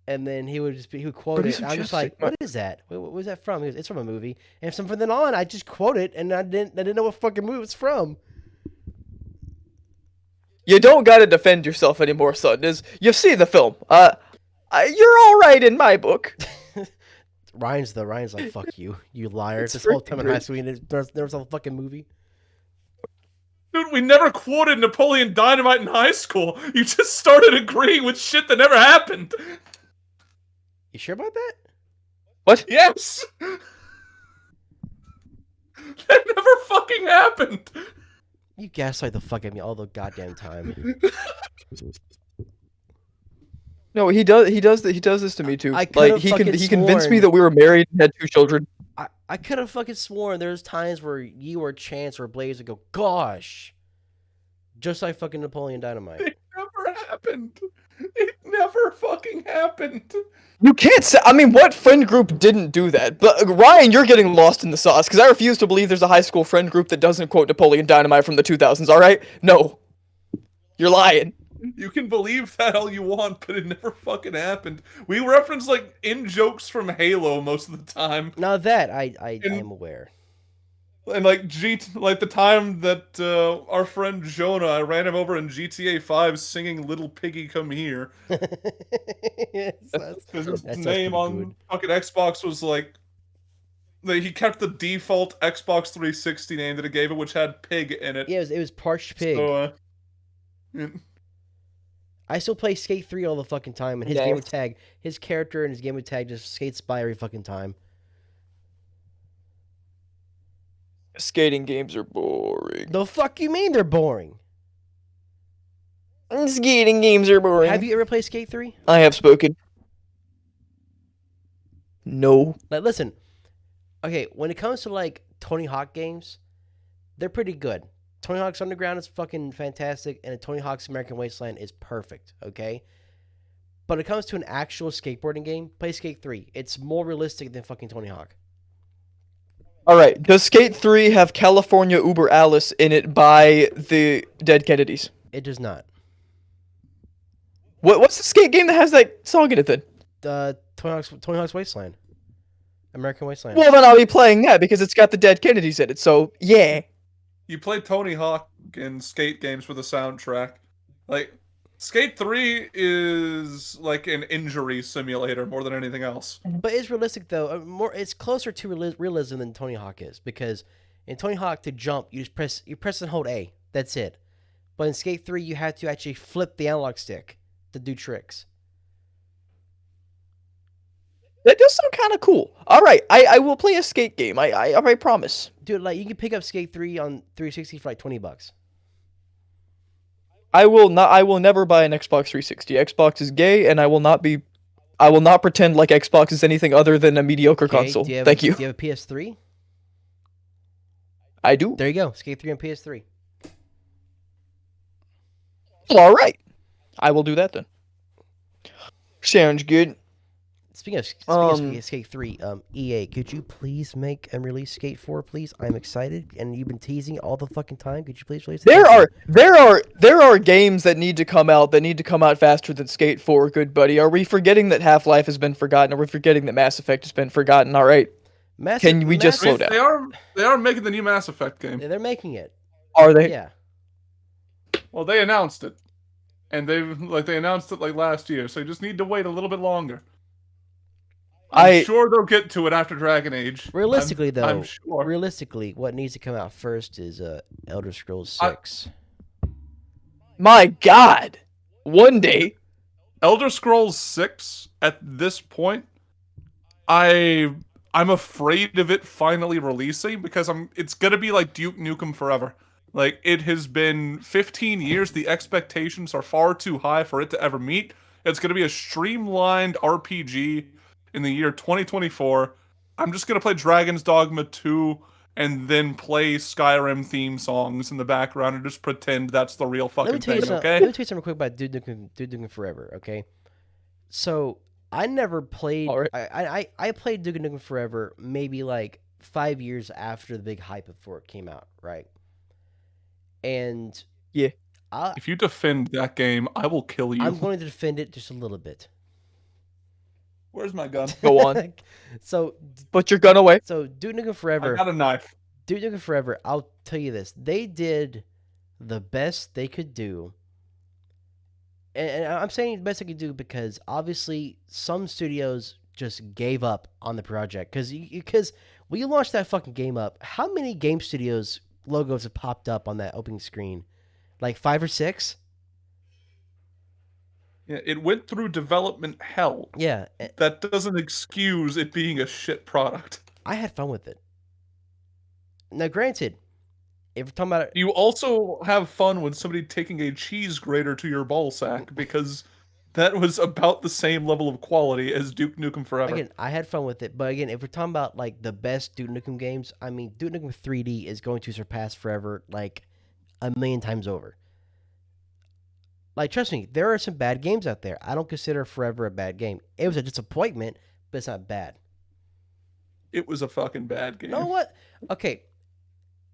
and then he would quote Bring me it. some And I'm just chapstick. like, what is that? What was that from? He goes, it's from a movie. And from then on, I just quote it, and I didn't know what fucking movie it's from. You don't gotta defend yourself anymore, son. You've seen the film. You're all right in my book. Ryan's like, fuck you, you liar. It's This whole freaking time in high great. school, there was a fucking movie. Dude, we never quoted Napoleon Dynamite in high school. You just started agreeing with shit that never happened. You sure about that? What? Yes. That never fucking happened. You gaslight the fuck at me all the goddamn time. No, he does. He does. He does this to me too. I could've Like he fucking convinced me sworn- that we were married and had 2 children. I could have fucking sworn there's times where you or Chance or Blaze would go, gosh. Just like fucking Napoleon Dynamite. It never happened. It never fucking happened. You can't say. I mean, what friend group didn't do that? But Ryan, you're getting lost in the sauce because I refuse to believe there's a high school friend group that doesn't quote Napoleon Dynamite from the 2000s. All right? No, you're lying. You can believe that all you want, but it never fucking happened. We reference like in jokes from Halo most of the time, Now that I am aware. and like like the time that our friend Jonah, I ran him over in GTA 5 singing "Little Piggy Come Here" Yes, because his that sounds name pretty on good. fucking Xbox was like. He kept the default Xbox 360 name that it gave it, which had pig in it. Yeah, it was Parched Pig. So, I still play Skate 3 all the fucking time, and his Nice. gamer tag, his character and his gamer tag just skates by every fucking time. Skating games are boring. The fuck you mean they're boring? Skating games are boring. Have you ever played Skate 3? I have spoken. No. Like, listen. Okay, when it comes to, like, Tony Hawk games, they're pretty good. Tony Hawk's Underground is fucking fantastic, and Tony Hawk's American Wasteland is perfect, okay? But when it comes to an actual skateboarding game, play Skate 3. It's more realistic than fucking Tony Hawk. All right. Does Skate 3 have California Uber Alice in it by the Dead Kennedys? It does not. What's the skate game that has that song in it then? Tony Hawk's Wasteland. American Wasteland. Well, then I'll be playing that because it's got the Dead Kennedys in it. So yeah. you play Tony Hawk in skate games for the soundtrack. Like, Skate 3 is like an injury simulator more than anything else. But it's realistic though. It's closer to realism than Tony Hawk is, because in Tony Hawk to jump, you press and hold A. That's it. But in Skate 3, you have to actually flip the analog stick to do tricks. That does sound kind of cool. All right, I will play a skate game. I promise. Dude, like you can pick up Skate 3 on 360 for like $20. I will not. I will never buy an Xbox 360. Xbox is gay, and I will not be. I will not pretend like Xbox is anything other than a mediocre console. Thank you. Do you have a PS3? I do. There you go. Skate 3 on PS3. All right, I will do that then. Sounds good. Speaking of Skate 3, EA, could you please make and release Skate 4, please? I'm excited, and you've been teasing all the fucking time. Could you please release it? There are games that need to come out faster than Skate 4, good buddy. Are we forgetting that Half-Life has been forgotten? Are we forgetting that Mass Effect has been forgotten? All right. Can we just slow down? They are making the new Mass Effect game. They're making it. Are they? Yeah. Well, they announced it, and they announced it like last year. So you just need to wait a little bit longer. I'm sure they'll get to it after Dragon Age. Realistically, I'm sure. Realistically, what needs to come out first is Elder Scrolls 6. My God. One day. Elder Scrolls 6 at this point, I'm afraid of it finally releasing because it's gonna be like Duke Nukem Forever. Like, it has been 15 years. The expectations are far too high for it to ever meet. It's gonna be a streamlined RPG in the year 2024. I'm just gonna play Dragon's Dogma 2 and then play Skyrim theme songs in the background and just pretend that's the real Let me fucking tell you thing, something. okay? Let me tell you something quick about Duke Nukem Forever. Okay, so I never All played. right. I played Duke Nukem Forever maybe like 5 years after the big hype before it came out, right? And Yeah. I If you defend that game, I will kill you. I'm going to defend it just a little bit. Where's my gun? Go on. so Put your gun away. so Duke Nukem I Forever, got a knife. Duke Nukem Forever. I'll tell you this: they did the best they could do. And I'm saying the best they could do because obviously some studios just gave up on the project because when you launched that fucking game up, how many game studios logos have popped up on that opening screen? Like 5 or 6? Yeah, it went through development hell. Yeah, That doesn't excuse it being a shit product. I had fun with it. Now, granted, if we're talking about it, You also have fun with somebody taking a cheese grater to your ball sack because that was about the same level of quality as Duke Nukem Forever. again, I had fun with it. But again, if we're talking about like the best Duke Nukem games, I mean, Duke Nukem 3D is going to surpass Forever like a million times over. Like, trust me, there are some bad games out there. I don't consider Forever a bad game. It was a disappointment, but it's not bad. It was a fucking bad You game. know what? Okay,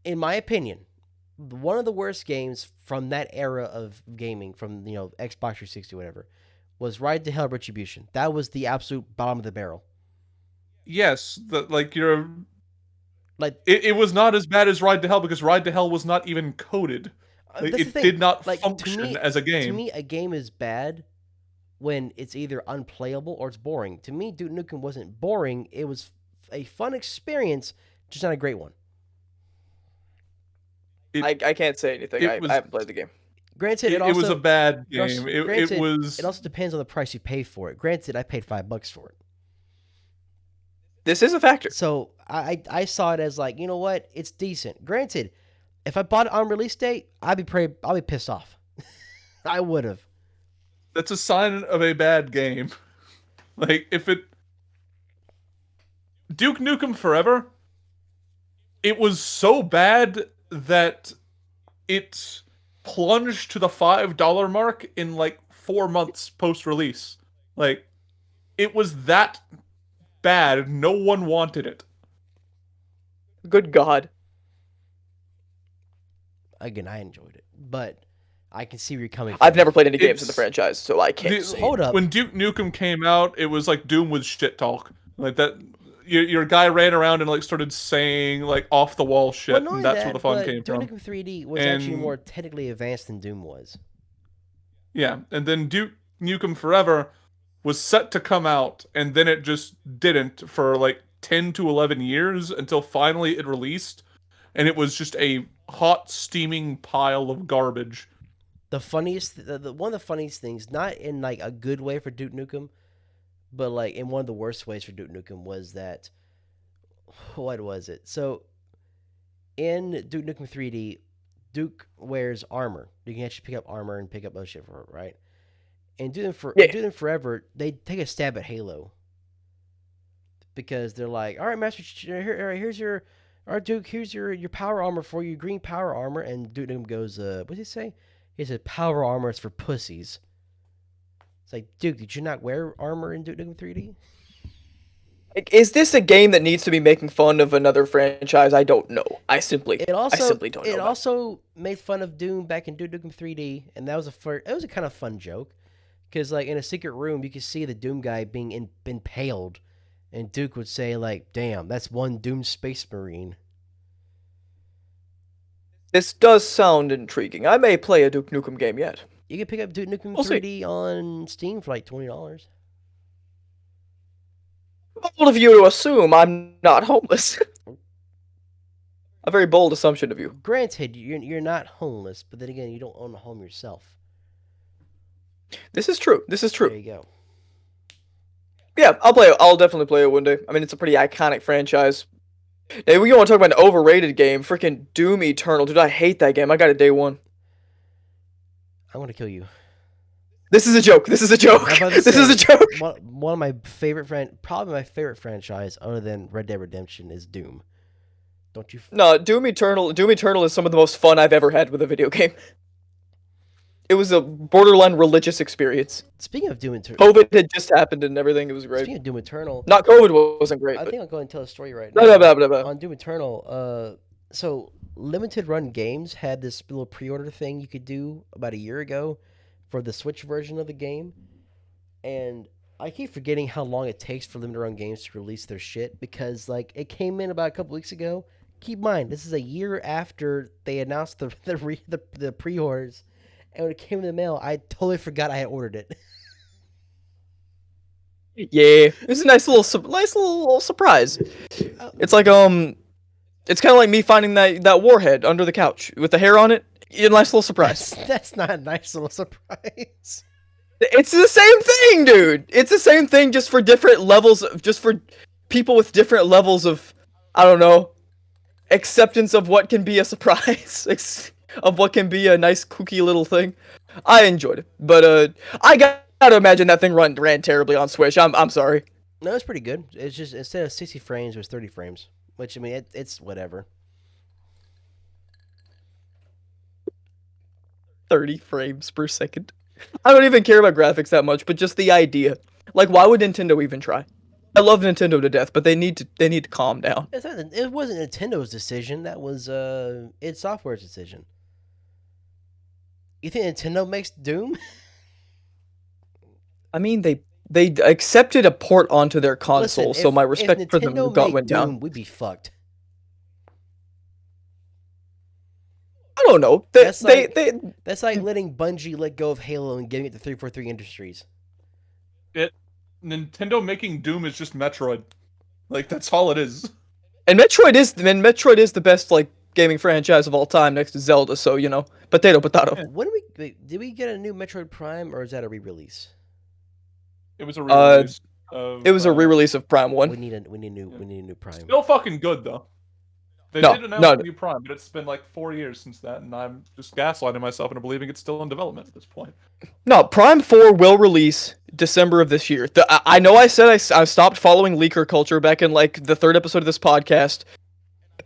in my opinion, one of the worst games from that era of gaming, from Xbox 360, whatever, was Ride to Hell Retribution. That was the absolute bottom of the barrel. Yes, like you're. Like, It was not as bad as Ride to Hell because Ride to Hell was not even coded. Like, that's the it thing. did not Like, function as a to game. me, a game is bad when it's either unplayable or it's boring. To me, Duke Nukem wasn't boring. It was a fun experience, just not a great one. I can't say anything. It I was haven't played the game. Granted, it was a bad Granted, game. It was. it also depends on the price you pay for it. Granted, I paid $5 for it. This is a factor. So I saw it as like, you know what, it's decent. Granted, if I bought it on release date, I'll be pissed off. I would have. That's a sign of a bad game. Like if it Duke Nukem Forever, it was so bad that it plunged to the $5 mark in like 4 months post-release. Like it was that bad. No one wanted it. Good God. Again, I enjoyed it, but I can see where you're coming from. I've never played any games in the It's- franchise, so I can't say. Hold up. When Duke Nukem came out, it was like Doom with shit talk. Like that your guy ran around and like started saying like off the wall shit, Well, not and only that's that, where the fun but came Duke from. Nukem 3D was actually And- more technically advanced than Doom was. Yeah, and then Duke Nukem Forever was set to come out, and then it just didn't for like 10 to 11 years until finally it released, and it was just a hot, steaming pile of garbage. The funniest, one of the funniest things, not in like a good way for Duke Nukem, but like in one of the worst ways for Duke Nukem was that, what was it? So in Duke Nukem 3D, Duke wears armor. You can actually pick up armor and pick up other shit for it, right? And Duke Nukem Forever, they take a stab at Halo because they're like, all right, Master, here's your, all right, Duke, here's your power armor for you, green power armor. And Duke Nukem goes, what did he say? He said, power armor is for pussies. It's like, Duke, did you not wear armor in Duke Nukem 3D? Like, is this a game that needs to be making fun of another franchise? I don't know. I simply don't know. It also made fun of Doom back in Duke Nukem 3D, and that was it was a kind of fun joke, because like in a secret room you could see the Doom guy being impaled, and Duke would say like, "Damn, that's one Doom Space Marine." This does sound intriguing. I may play a Duke Nukem game yet. You can pick up Duke Nukem We'll see. 3D on Steam for like $20. Bold of you to assume I'm not homeless. A very bold assumption of you. Granted, you're not homeless, but then again, you don't own a home yourself. This is true. This is There true. you go. Yeah, I'll play it. I'll definitely play it one day. I mean, it's a pretty iconic franchise. Hey, we want to talk about an overrated game. Freaking Doom Eternal. Dude, I hate that game. I got it day one. I want to kill you. This is a joke. This is a joke. I'm about to This is say, a joke. One of my favorite probably my favorite franchise other than Red Dead Redemption is Doom. Don't you? No, Doom Eternal. Doom Eternal is some of the most fun I've ever had with a video game. It was a borderline religious experience. Speaking of Doom Eternal, COVID had just happened and everything. It was great. speaking of Doom Eternal, Not COVID wasn't great. I But think I'll go and tell a story right blah, now. blah, blah, blah, blah. On Doom Eternal, so Limited Run Games had this little pre-order thing you could do about a year ago for the Switch version of the game, and I keep forgetting how long it takes for Limited Run Games to release their shit because like it came in about a couple weeks ago. Keep in mind, this is a year after they announced the pre-orders, and when it came in the mail, I totally forgot I had ordered it. Yeah, it was a nice little surprise. It's like it's kind of like me finding that warhead under the couch with the hair on it. A nice little surprise. That's not a nice little surprise. It's the same thing, dude. It's the same thing, just for different levels. Just for people with different levels of, I don't know, acceptance of what can be a surprise, of what can be a nice kooky little thing. I enjoyed it, but I gotta imagine that thing ran terribly on Switch. I'm sorry. No, it's pretty good. It's just instead of 60 frames, it was 30 frames, which I mean, it's whatever. 30 frames per second. I don't even care about graphics that much, but just the idea. Like, why would Nintendo even try? I love Nintendo to death, but they need to calm down. It wasn't Nintendo's decision. That was id Software's decision. You think Nintendo makes Doom? I mean, they accepted a port onto their console, Listen, so my respect for them went down. Doom, we'd be fucked. I don't know. That's like letting Bungie let go of Halo and giving it to 343 Industries. Nintendo making Doom is just Metroid. Like that's all it is. And Metroid is the best like gaming franchise of all time next to Zelda. So you know, potato. When did we get a new Metroid Prime or is that a re-release? It was a re-release. It was a re-release of Prime 1. We need a new Prime. Still fucking good though. They did announce a new Prime, but it's been like 4 years since that, and I'm just gaslighting myself into believing it's still in development at this point. No, Prime 4 will release December of this year. I know I said I stopped following leaker culture back in like the 3rd episode of this podcast,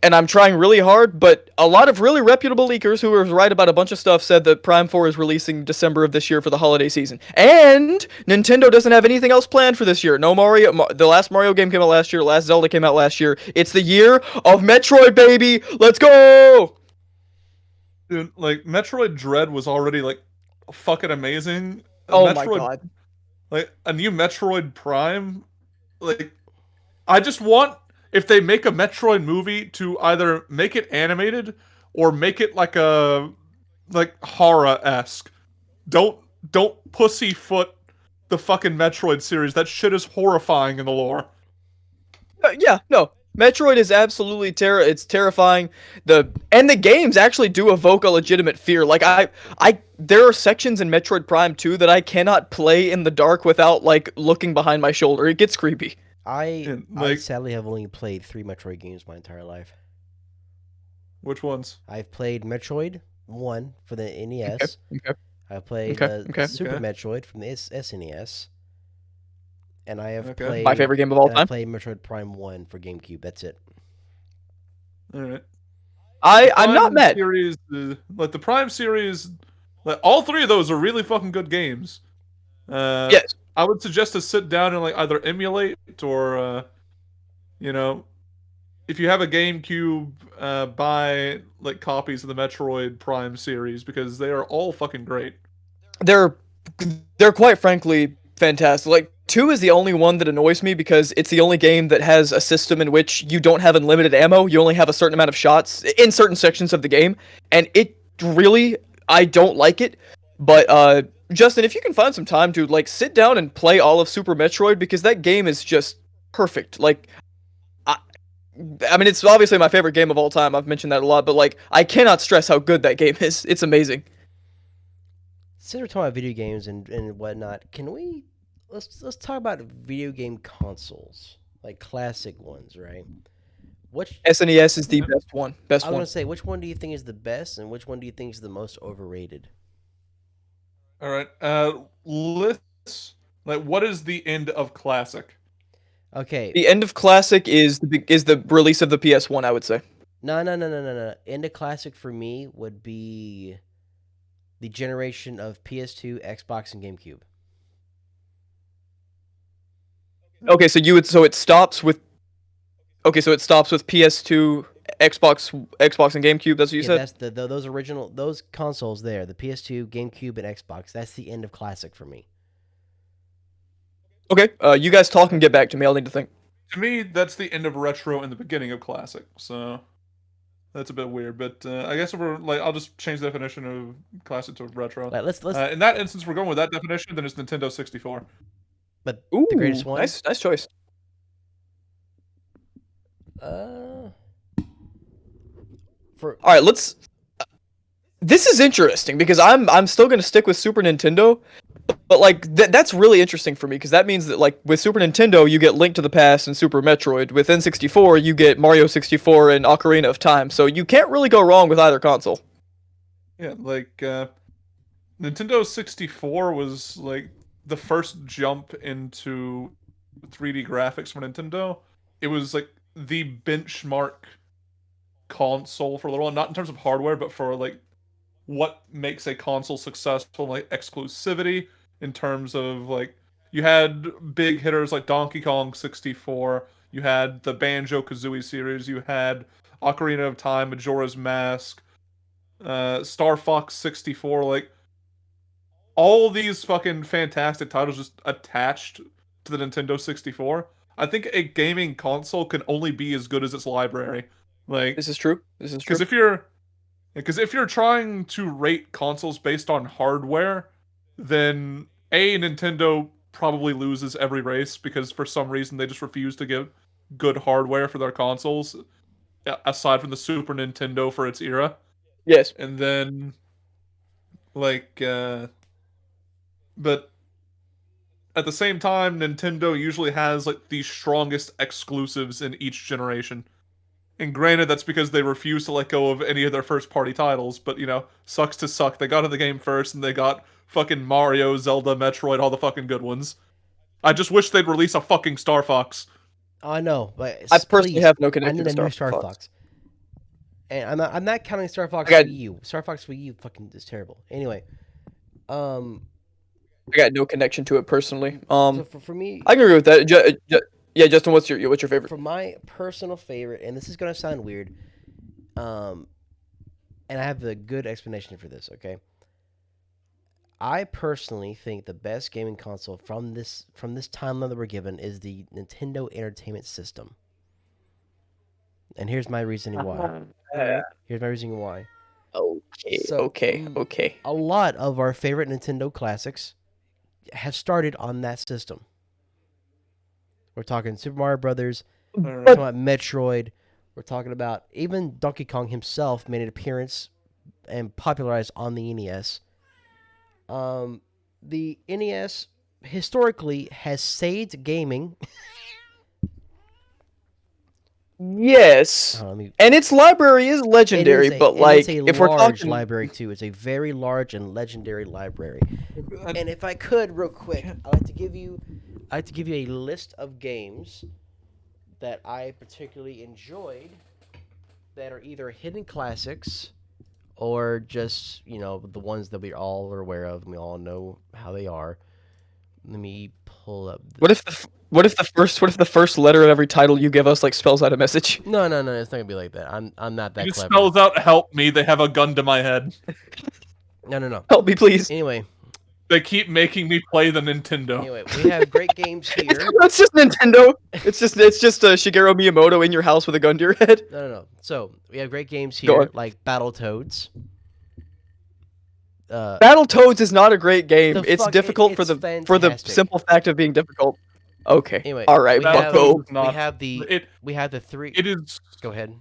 and I'm trying really hard, but a lot of really reputable leakers who were right about a bunch of stuff said that Prime 4 is releasing December of this year for the holiday season. And Nintendo doesn't have anything else planned for this year. No Mario, the last Mario game came out last year, last Zelda came out last year. It's the year of Metroid, baby! Let's go! Dude, like, Metroid Dread was already, like, fucking amazing. Oh my god. Like, a new Metroid Prime, like, I just want... If they make a Metroid movie, to either make it animated or make it like horror-esque. Don't pussyfoot the fucking Metroid series. That shit is horrifying in the lore. Yeah, no. Metroid is absolutely it's terrifying. And the games actually do evoke a legitimate fear. Like there are sections in Metroid Prime 2 that I cannot play in the dark without like looking behind my shoulder. It gets creepy. I sadly have only played 3 Metroid games my entire life. Which ones? I've played Metroid 1 for the NES. Okay. I've played Super Metroid from the SNES. And I have played... My favorite game of all time? I played Metroid Prime 1 for GameCube. That's it. Alright. I'm not mad. Series, like the Prime series, like, all 3 of those are really fucking good games. Yes. I would suggest to sit down and like either emulate or, you know, if you have a GameCube, buy like copies of the Metroid Prime series because they are all fucking great. They're quite frankly fantastic. Like 2 is the only one that annoys me because it's the only game that has a system in which you don't have unlimited ammo. You only have a certain amount of shots in certain sections of the game, and it really I don't like it. But Justin, if you can find some time to like sit down and play all of Super Metroid, because that game is just perfect. Like, I mean, it's obviously my favorite game of all time. I've mentioned that a lot, but like, I cannot stress how good that game is. It's amazing. Since we're talking about video games and whatnot, let's talk about video game consoles, like classic ones, right? Which SNES is the best one. I was gonna say, which one do you think is the best, and which one do you think is the most overrated? All right. Lists. Like, what is the end of classic? Okay. The end of classic is the release of the PS1, I would say. No. End of classic for me would be the generation of PS2, Xbox, and GameCube. Okay, so it stops with PS2, Xbox, and GameCube. That's what you Yeah, said. that's those original those consoles there, the PS2, GameCube, and Xbox. That's the end of classic for me. Okay, you guys talk and get back to me. I'll need to think. To me, that's the end of retro and the beginning of classic. So that's a bit weird. But I guess if we're like, I'll just change the definition of classic to retro. Like, let's In that instance, we're going with that definition. Then it's Nintendo 64. but Ooh, the greatest one. nice choice. For All right, let's. This is interesting because I'm still gonna stick with Super Nintendo, but like that's really interesting for me because that means that like with Super Nintendo you get Link to the Past and Super Metroid. With N64 you get Mario 64 and Ocarina of Time. So you can't really go wrong with either console. Yeah, like Nintendo 64 was like the first jump into 3D graphics for Nintendo. It was like the benchmark console for a little while, not in terms of hardware, but for like what makes a console successful, like exclusivity in terms of like you had big hitters like Donkey Kong 64, you had the Banjo-Kazooie series, you had Ocarina of Time, Majora's Mask, Star Fox 64, like all these fucking fantastic titles just attached to the Nintendo 64. I think a gaming console can only be as good as its library. Like, This is true. This is true. because if you're trying to rate consoles based on hardware, then Nintendo probably loses every race because for some reason they just refuse to give good hardware for their consoles, aside from the Super Nintendo for its era. Yes. And then, like, but at the same time, Nintendo usually has like the strongest exclusives in each generation. And granted, that's because they refuse to let go of any of their first party titles, but you know, sucks to suck. They got in the game first and they got fucking Mario, Zelda, Metroid, all the fucking good ones. I just wish they'd release a fucking Star Fox. I know, but I personally please, have no I connection need to a Star new Star Fox. Fox. And I'm not counting Star Fox I got- Wii U. Star Fox Wii U fucking is terrible. Anyway, I got no connection to it personally. so for me, I can agree with that. Yeah, Justin, what's your favorite? for my personal favorite, and this is gonna sound weird, and I have a good explanation for this. Okay, I personally think the best gaming console from this timeline that we're given is the Nintendo Entertainment System, and here's my reasoning why. Here's my reasoning why. So, Okay. A lot of our favorite Nintendo classics have started on that system. We're talking Super Mario Brothers. We're talking about Metroid. We're talking about even Donkey Kong himself made an appearance and popularized on the NES. The NES historically has saved gaming. Yes. I mean, And its library is legendary, but like it's a if we're large talking library too. It's a very large and legendary library. And if I could, real quick, I'd like to give you a list of games that I particularly enjoyed that are either hidden classics or just, the ones that we all are aware of and we all know how they are. Let me pull up. what if the first letter of every title you give us like spells out a message? No, it's not gonna be like that. I'm not that It clever. spells out "Help me." They have a gun to my head. No. Help me, please. Anyway, They keep making me play the Nintendo. we have great games here. It's just Nintendo. It's just Shigeru Miyamoto in your house with a gun to your head. No. So we have great games Go here on. like Battletoads. Battletoads is not a great game. It's difficult it's for the fantastic. simple fact of being difficult. Okay. Anyway, All right, we have, Bucko. Battletoads is not- we have the three. It is Go ahead.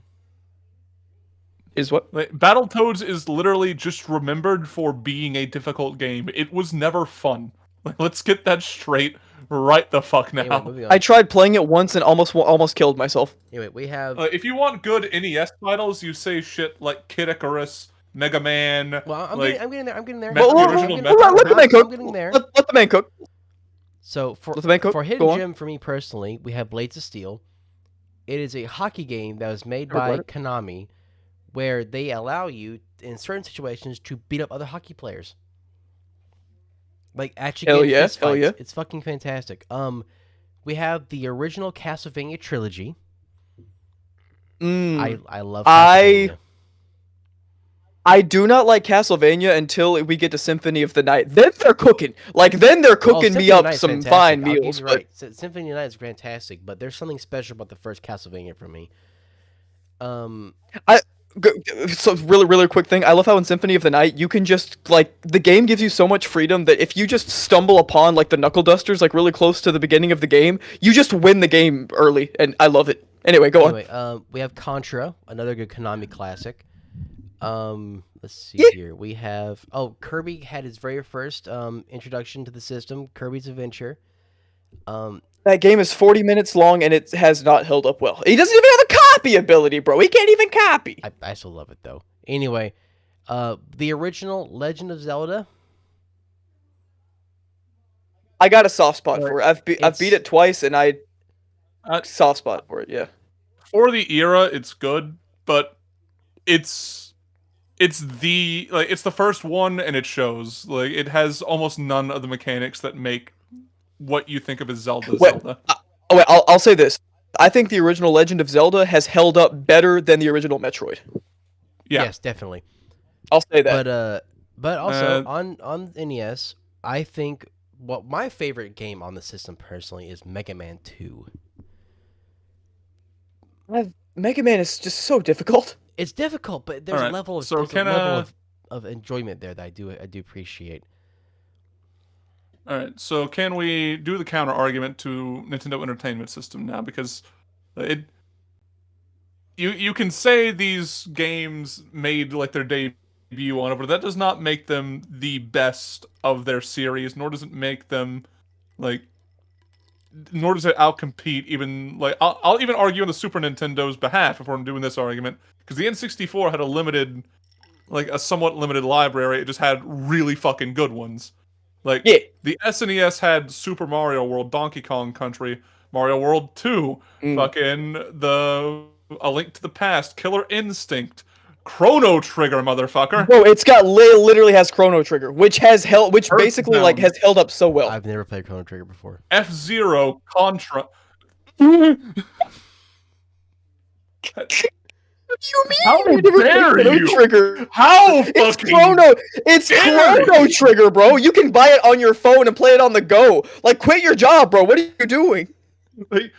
Is what? like, Battletoads is literally just remembered for being a difficult game. It was never fun. Like, let's get that straight right the fuck now. Anyway, moving on. I tried playing it once and almost killed myself. Anyway, we have. If you want good NES titles, you say shit like Kid Icarus, Mega Man. Well, I'm like, getting there. Well, I'm original getting- Metal- Let the man cook. I'm getting there. Let the man cook. So for Let the man cook. Hidden Go on. Gem, for me personally, we have Blades of Steel. It is a hockey game that was made Never by played it. Konami, where they allow you in certain situations to beat up other hockey players. Like actually Hell get in yeah, fist hell yeah. fights. It's fucking fantastic. We have the original Castlevania trilogy. Mm. I love I Castlevania. I do not like Castlevania until we get to Symphony of the Night. Then they're cooking. Like then they're cooking me Symphony of the up Night's some fantastic. fine I'll give meals. you But right. Symphony of the Night is fantastic, but there's something special about the first Castlevania for me. Um, so really quick thing. I love how in Symphony of the Night you can just like the game gives you so much freedom that if you just stumble upon like the knuckle dusters like really close to the beginning of the game, you just win the game early, and I love it. Anyway, go on. we have Contra, another good Konami classic. Let's see Yeah. here. We have Kirby had his very first introduction to the system, Kirby's Adventure. That game is 40 minutes long and it has not held up well. He doesn't even have a copy ability, bro. He can't even copy. I still love it though. Anyway, the original Legend of Zelda. I got a soft spot Right. for it. I've beat It's- it twice and I Uh, soft spot for it. Yeah. For the era, it's good, but it's it's the first one, and it shows. Like it has almost none of the mechanics that make what you think of as Zelda Wait, Zelda. Oh wait, I'll say this. I think the original Legend of Zelda has held up better than the original Metroid. Yeah. Yes, definitely. I'll say that. But also Uh, on NES, I think what my favorite game on the system personally is Mega Man 2. Mega Man is just so difficult. It's difficult, but there's Alright, a level of so there's a can, level of enjoyment there that I do appreciate. All right, so can we do the counter argument to Nintendo Entertainment System now? Because it, you can say these games made like their debut on it, but that does not make them the best of their series, nor does it make them like, nor does it outcompete even like I'll even argue on the Super Nintendo's behalf if we're doing this argument, because the N64 had a limited, like a somewhat limited library. It just had really fucking good ones. Like, Yeah. the SNES had Super Mario World, Donkey Kong Country, Mario World 2, fucking A Link to the Past, Killer Instinct, Chrono Trigger, motherfucker. Bro, it's got literally has Chrono Trigger, which has held, which basically like Earthbound. has held up so well. I've never played Chrono Trigger before. F-Zero, Contra. What do you mean? How You never played dare Chrono you? Trigger. How It's fucking Chrono. It's dare Chrono you? Trigger, bro. You can buy it on your phone and play it on the go. Like, quit your job, bro. What are you doing? Like,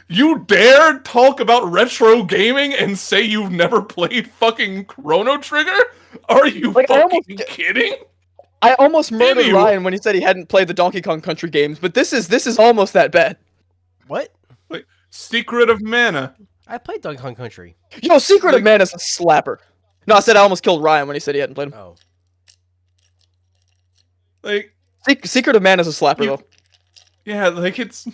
you dare talk about retro gaming and say you've never played fucking Chrono Trigger? Are you Like, I fucking almost- kidding? I almost murdered you. Ryan when he said he hadn't played the Donkey Kong Country games, but this is almost that bad. What? Like, Secret of Mana. I played Donkey Kong Country. Yo, Secret of Like- Mana is a slapper. No, I said I almost killed Ryan when he said he hadn't played him. Oh, Like, Secret of Mana is a slapper, You- though. yeah, like it's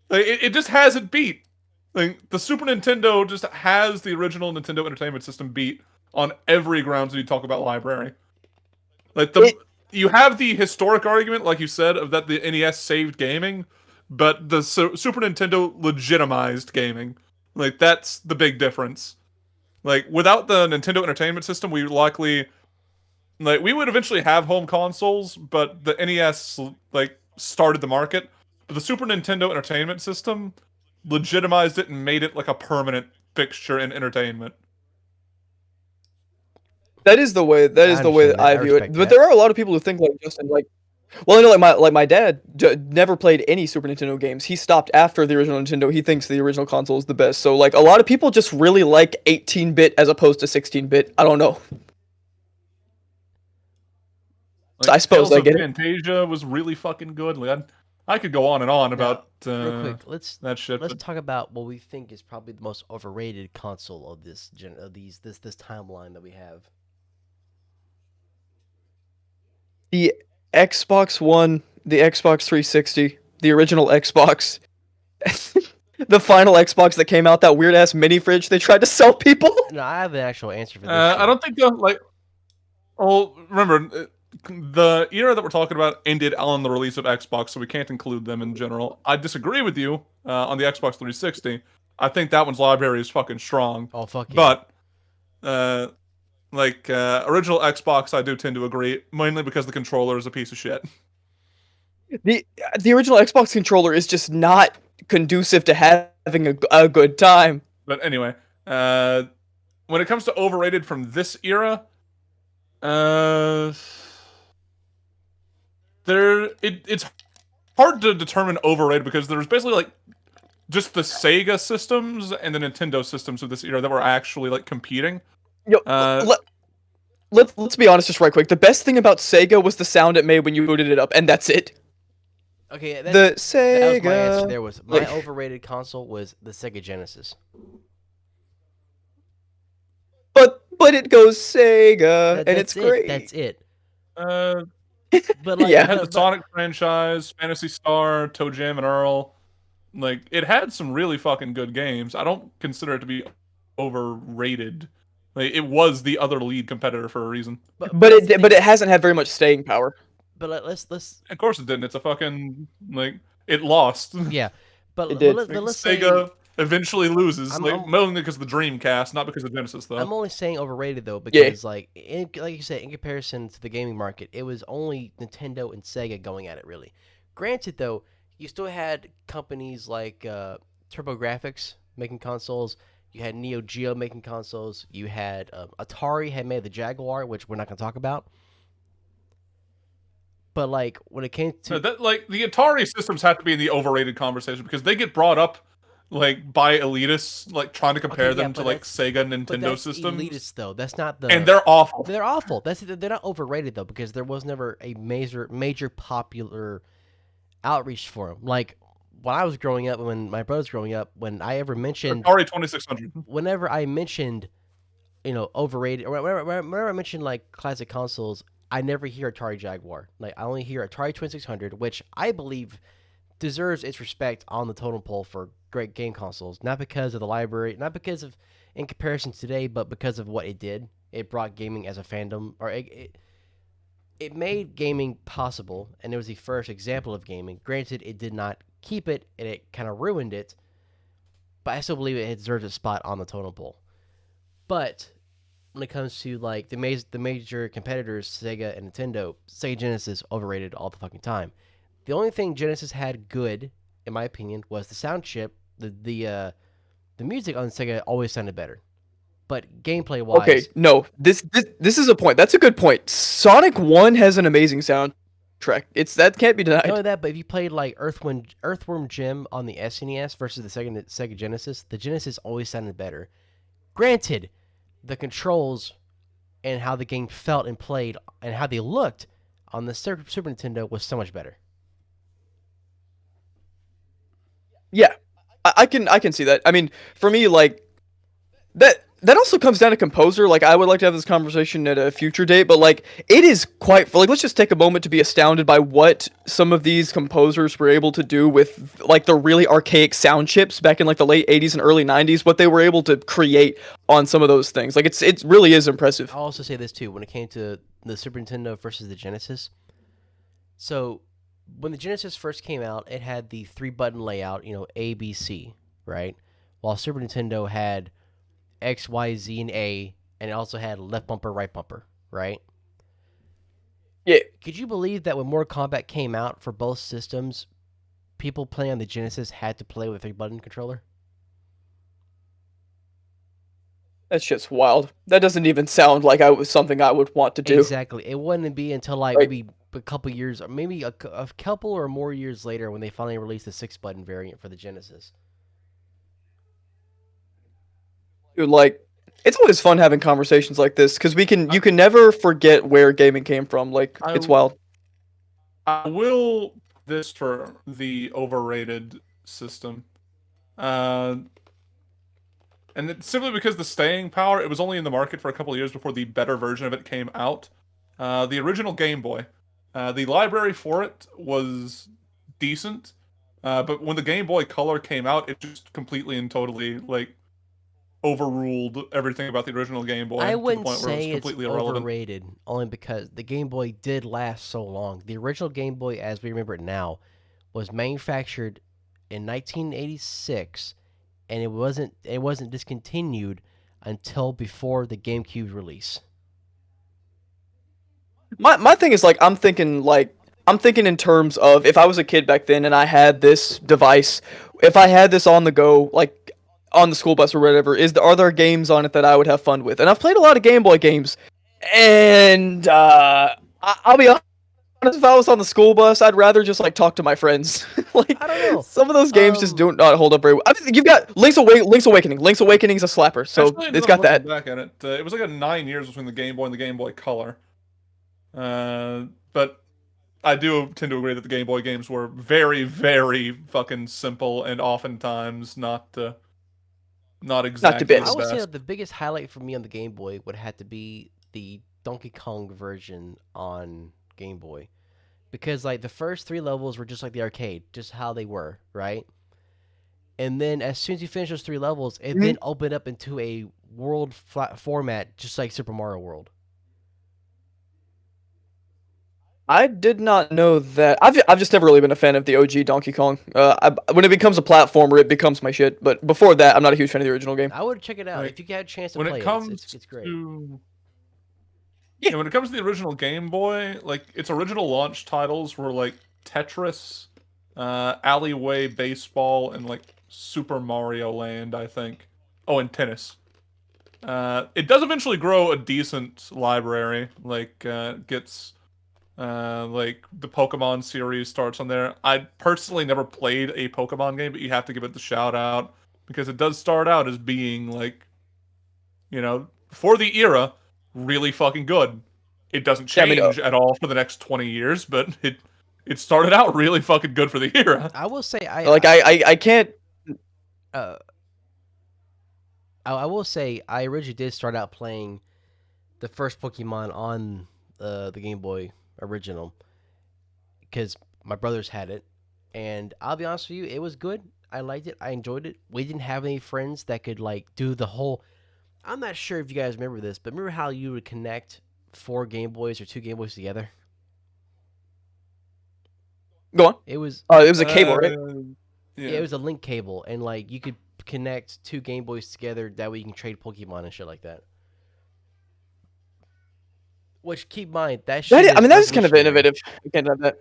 like it just has it beat. Like the Super Nintendo just has the original Nintendo Entertainment System beat on every grounds when you talk about library. Like you have the historic argument, like you said, of that the NES saved gaming, but the Super Nintendo legitimized gaming. Like that's the big difference. Like without the Nintendo Entertainment System, we likely we would eventually have home consoles, but the NES like started the market. But the Super Nintendo Entertainment System legitimized it and made it like a permanent fixture in entertainment. That is the way. That is the way that understand that. I I view it. respect But that. there are a lot of people who think like Justin, like, well, I know, like my dad never played any Super Nintendo games. He stopped after the original Nintendo. He thinks the original console is the best. So like a lot of people just really like 18-bit as opposed to 16-bit. I don't know. Like, I suppose Tales I of get it. Fantasia was really fucking good. Like, I could go on and on about real quick, let's that shit. let's But talk about what we think is probably the most overrated console of this this timeline that we have. The Xbox One, the Xbox 360, the original Xbox, the final Xbox that came out, that weird ass mini fridge they tried to sell people. No, I have an actual answer for this. I don't think like. Well, remember, the era that we're talking about ended on the release of Xbox, so we can't include them in general. I disagree with you on the Xbox 360. I think that one's library is fucking strong, Oh fuck yeah. but uh, original Xbox, I do tend to agree, mainly because the controller is a piece of shit. The the original Xbox controller is just not conducive to having a good time. But anyway, uh, when it comes to overrated from this era, uh, it's hard to determine overrated because there's basically like just the Sega systems and the Nintendo systems of this era that were actually like competing. Yo, Uh, let's be honest just right quick. The best thing about Sega was the sound it made when you booted it up, and that's it. Okay, The that was my answer. Sega. There was my overrated console was the Sega Genesis. But it goes Sega, and it's That's it. great. That's it. uh, But like, Yeah. it had the Sonic franchise, Phantasy Star, Toe Jam and Earl. Like it had some really fucking good games. I don't consider it to be overrated. Like it was the other lead competitor for a reason. But it hasn't had very much staying power. But let's Of course it didn't. It's a fucking like it lost. yeah. But It did. let's say Sega eventually loses, I'm mainly because of the Dreamcast, not because of Genesis though. I'm only saying overrated though because like like you said, in comparison to the gaming market, it was only Nintendo and Sega going at it really. Granted though, you still had companies like TurboGrafx making consoles. You had Neo Geo making consoles. You had Atari had made the Jaguar, which we're not going to talk about. But like when it came to That like the Atari systems have to be in the overrated conversation because they get brought up like by elitists like trying to compare them to like Sega and but Nintendo that's systems. elitist though. That's not the And they're awful. They're awful. They're not overrated though because there was never a major popular outreach for them. Like when I was growing up, when my brother was growing up, when I ever mentioned Atari 2600. whenever I mentioned, overrated, or whenever I mentioned like classic consoles, I never hear Atari Jaguar. Like I only hear Atari 2600, which I believe deserves its respect on the totem pole for great game consoles. Not because of the library, not because of in comparison to today, but because of what it did. It brought gaming as a fandom, or it made gaming possible, and it was the first example of gaming. Granted, it did not keep it, and it kind of ruined it, but I still believe it deserves a spot on the totem pole. But when it comes to like the major competitors, Sega and Nintendo, Sega Genesis overrated all the fucking time. The only thing Genesis had good, in my opinion, was the sound chip. The music on Sega always sounded better, but gameplay wise, Okay, no, this is a point. That's a good point. Sonic 1 has an amazing soundtrack. That can't be not denied. only that, but if you played like Earthworm Jim on the SNES versus the Sega Genesis, the Genesis always sounded better. Granted, the controls and how the game felt and played and how they looked on the Super Nintendo was so much better. Yeah, I can see that. I mean, for me, like that also comes down to composer. Like, I would like to have this conversation at a future date, but like, it is quite like. Let's just take a moment to be astounded by what some of these composers were able to do with like the really archaic sound chips back in like the late '80s and early '90s. What they were able to create on some of those things, like it really is impressive. I'll also say this too when it came to the Super Nintendo versus the Genesis. So when the Genesis first came out, it had the 3-button layout, A, B, C, right? While Super Nintendo had X, Y, Z, and A, and it also had left bumper, right bumper, right? Yeah. Could you believe that when Mortal Kombat came out for both systems, people playing on the Genesis had to play with a 3-button controller? That's just wild. That doesn't even sound like I was something I would want to do. Exactly. It wouldn't be until like maybe a couple years, or maybe a couple or more years later, when they finally released the 6-button variant for the Genesis. Dude, like, it's always fun having conversations like this because you can never forget where gaming came from. Like, it's wild. I will this for the overrated system. And it's simply because the staying power, it was only in the market for a couple of years before the better version of it came out. The original Game Boy. The library for it was decent, but when the Game Boy Color came out, it just completely and totally, like, overruled everything about the original Game I Boy to the wouldn't point where it was say it's completely irrelevant. overrated, only because the Game Boy did last so long. The original Game Boy, as we remember it now, was manufactured in 1986, and it wasn't discontinued until before the GameCube release. My thing is like I'm thinking in terms of if I was a kid back then and I had this device, if I had this on the go, like on the school bus or whatever, are there games on it that I would have fun with? And I've played a lot of Game Boy games, and I'll be honest, if I was on the school bus, I'd rather just like talk to my friends. Like I don't know. some of those games just do not hold up very well. I mean, you've got Link's Awakening. Link's Awakening's a slapper, I so actually ended it's up got looking that. back at it. It was like a 9 years between the Game Boy and the Game Boy Color. But I do tend to agree that the Game Boy games were very, very fucking simple and oftentimes not Not to exactly I the bits. would say best. that the biggest highlight for me on the Game Boy would have to be the Donkey Kong version on Game Boy. Because like the first three levels were just like the arcade, just how they were, right? And then as soon as you finish those three levels, it Mhm. then opened up into a world format, just like Super Mario World. I did not know that. I've just never really been a fan of the OG Donkey Kong. When it becomes a platformer, it becomes my shit. But before that, I'm not a huge fan of the original game. I would check it out Like if you get a chance to when it play it. It's comes it's great. to Yeah, when it comes to the original Game Boy, like its original launch titles were like Tetris, Alleyway Baseball, and like Super Mario Land, I think. Oh, and tennis. It does eventually grow a decent library. Like gets like the Pokemon series starts on there. I personally never played a Pokemon game, but you have to give it the shout out because it does start out as being like, for the era, really fucking good. It doesn't yeah. I mean, change at all for the next 20 years, but it started out really fucking good for the era. I will say like I can't. uh, I will say I originally did start out playing the first Pokemon on the Game Boy original because my brothers had it, and I'll be honest with you, it was good. I liked it. I enjoyed it. We didn't have any friends that could like do the whole. I'm not sure if you guys remember this, but remember how you would connect four Game Boys or two Game Boys together? Go on. It was It was a cable, right? yeah, Yeah. it was a link cable, and like you could connect two Game Boys together. That way you can trade Pokemon and shit like that. Which keep in mind that shit I is mean, that is kind of revolutionary. innovative. You can't have that.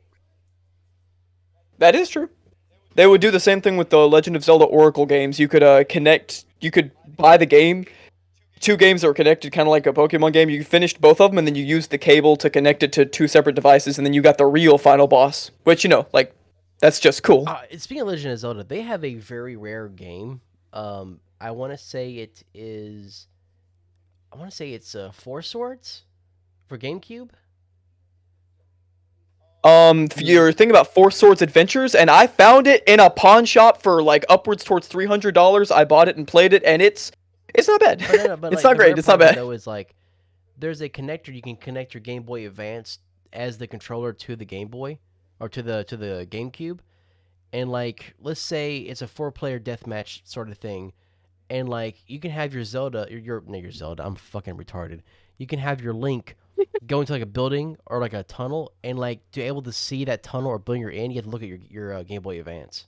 That is true. They would do the same thing with the Legend of Zelda Oracle games. You could connect. You could buy the game. Two games that were connected, kind of like a Pokemon game. You finished both of them, and then you used the cable to connect it to two separate devices, and then you got the real final boss. Which like that's just cool. Speaking of Legend of Zelda, they have a very rare game. I want to say it is. I want to say it's Four Swords for GameCube. You're thinking about Four Swords Adventures, and I found it in a pawn shop for like upwards towards $300. I bought it and played it, and it's not bad. But no, but It's like not the great. rare It's part not of it bad. though is like there's a connector you can connect your Game Boy Advance as the controller to the Game Boy or to the GameCube, and like let's say it's a four-player deathmatch sort of thing, and like you can have your Zelda, your Zelda. I'm fucking retarded. You can have your Link go into like a building or like a tunnel, and like to be able to see that tunnel or building you're in, you have to look at your Game Boy Advance.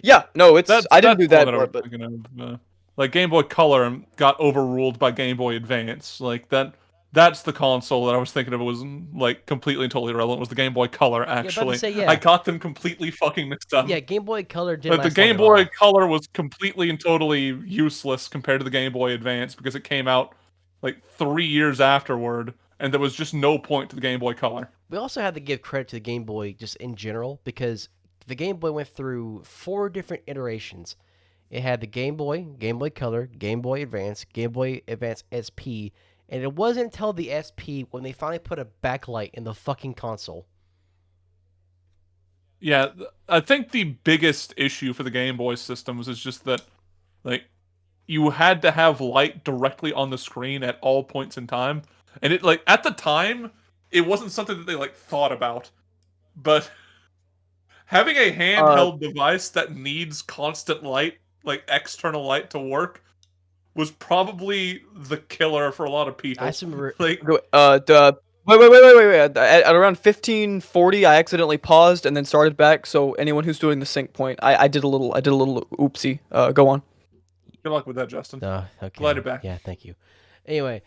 Yeah, no, That's I didn't that's do the one that that I was part, but thinking of. Like Game Boy Color got overruled by Game Boy Advance. Like that. That's the console that I was thinking of. Was like completely and totally irrelevant. Was the Game Boy Color Yeah, about to actually? say I yeah, got them completely fucking mixed up. yeah. Game Boy Color didn't But the last long Game at Boy all. Color was completely and totally useless compared to the Game Boy Advance because it came out like 3 years afterward, and there was just no point to the Game Boy Color. We also have to give credit to the Game Boy just in general because the Game Boy went through four different iterations. It had the Game Boy, Game Boy Color, Game Boy Advance, Game Boy Advance SP, and it wasn't until the SP when they finally put a backlight in the fucking console. Yeah, I think the biggest issue for the Game Boy systems is just that, like, you had to have light directly on the screen at all points in time, and it like at the time, it wasn't something that they like thought about, but having a uh, handheld device that needs constant light like external light to work was probably the killer for a lot of I people. just remember. Like, Wait. At around 1540, I accidentally paused and then started back. So anyone who's doing the sync point, I did a little oopsie. Go on. good luck with that, Justin. Glide Okay. it back. Yeah, thank you. Anyway,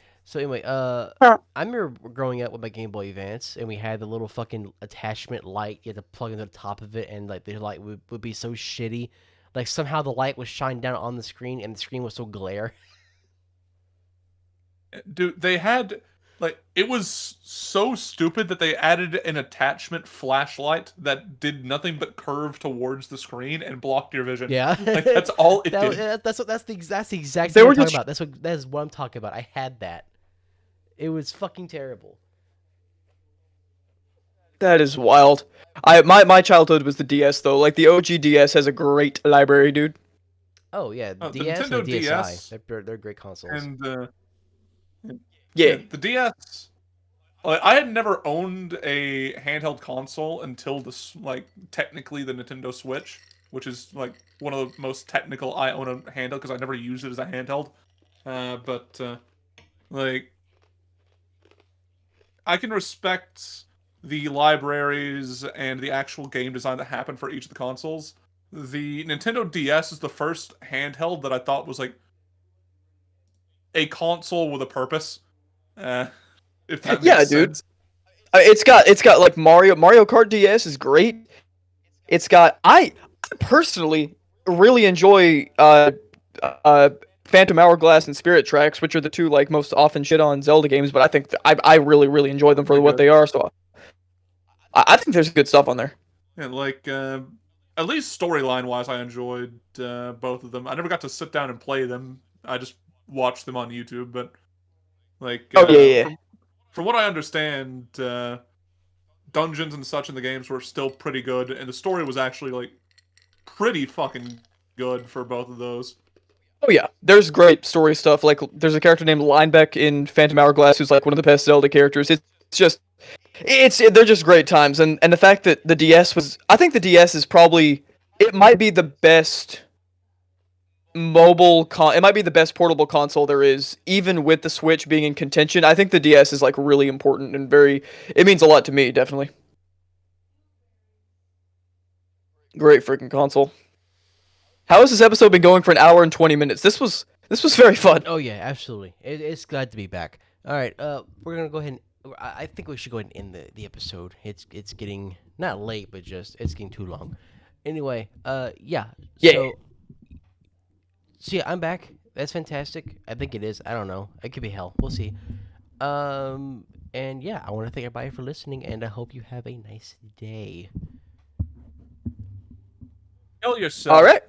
I remember growing up with my Game Boy Advance, and we had the little fucking attachment light you had to plug into the top of it, and like the light would be so shitty. Like somehow the light was shined down on the screen, and the screen was so glare. Dude, they had like it was so stupid that they added an attachment flashlight that did nothing but curve towards the screen and blocked your vision. Yeah, Like that's all it did. that's the exact They thing I'm were talking just about. That is what I'm talking about. I had that. It was fucking terrible. That is wild. My childhood was the DS though. Like the OG DS has a great library, dude. Oh yeah, The DS and Nintendo the DSi. DS They're great consoles. and Yeah. the DS. Like, I had never owned a handheld console until this, like, technically the Nintendo Switch, which is like one of the most technical I own a handheld because I never used it as a handheld. But like, I can respect the libraries and the actual game design that happened for each of the consoles. The Nintendo DS is the first handheld that I thought was like a console with a purpose. Uh, if that Yeah, makes dude. sense. It's got like Mario Kart DS is great. It's got I personally really enjoy uh Phantom Hourglass and Spirit Tracks, which are the two like most often shit on Zelda games, but I think I really enjoy them for Pretty what good. they are. So I think there's good stuff on there. And like, at least storyline wise, I enjoyed both of them. I never got to sit down and play them. I just watched them on YouTube. But like, Oh yeah. from what I understand, dungeons and such in the games were still pretty good, and the story was actually like pretty fucking good for both of those. Oh yeah, there's great story stuff. Like there's a character named Linebeck in Phantom Hourglass who's like one of the best Zelda characters. They're just great times, and the fact that the DS was, I think the DS is probably, it might be the best it might be the best portable console there is, even with the Switch being in contention. I think the DS is like really important and it means a lot to me, definitely. Great freaking console. How has this episode been going for an hour and 20 minutes? This was very fun. Oh yeah, absolutely. It's glad to be back. All right, we're gonna go ahead and I think we should go ahead and end the episode. It's getting not late, but just it's getting too long. Anyway, yeah. Yeah. So yeah, I'm back. That's fantastic. I think it is. I don't know. It could be hell. We'll see. And yeah, I want to thank everybody for listening, and I hope you have a nice day. Kill yourself. All right.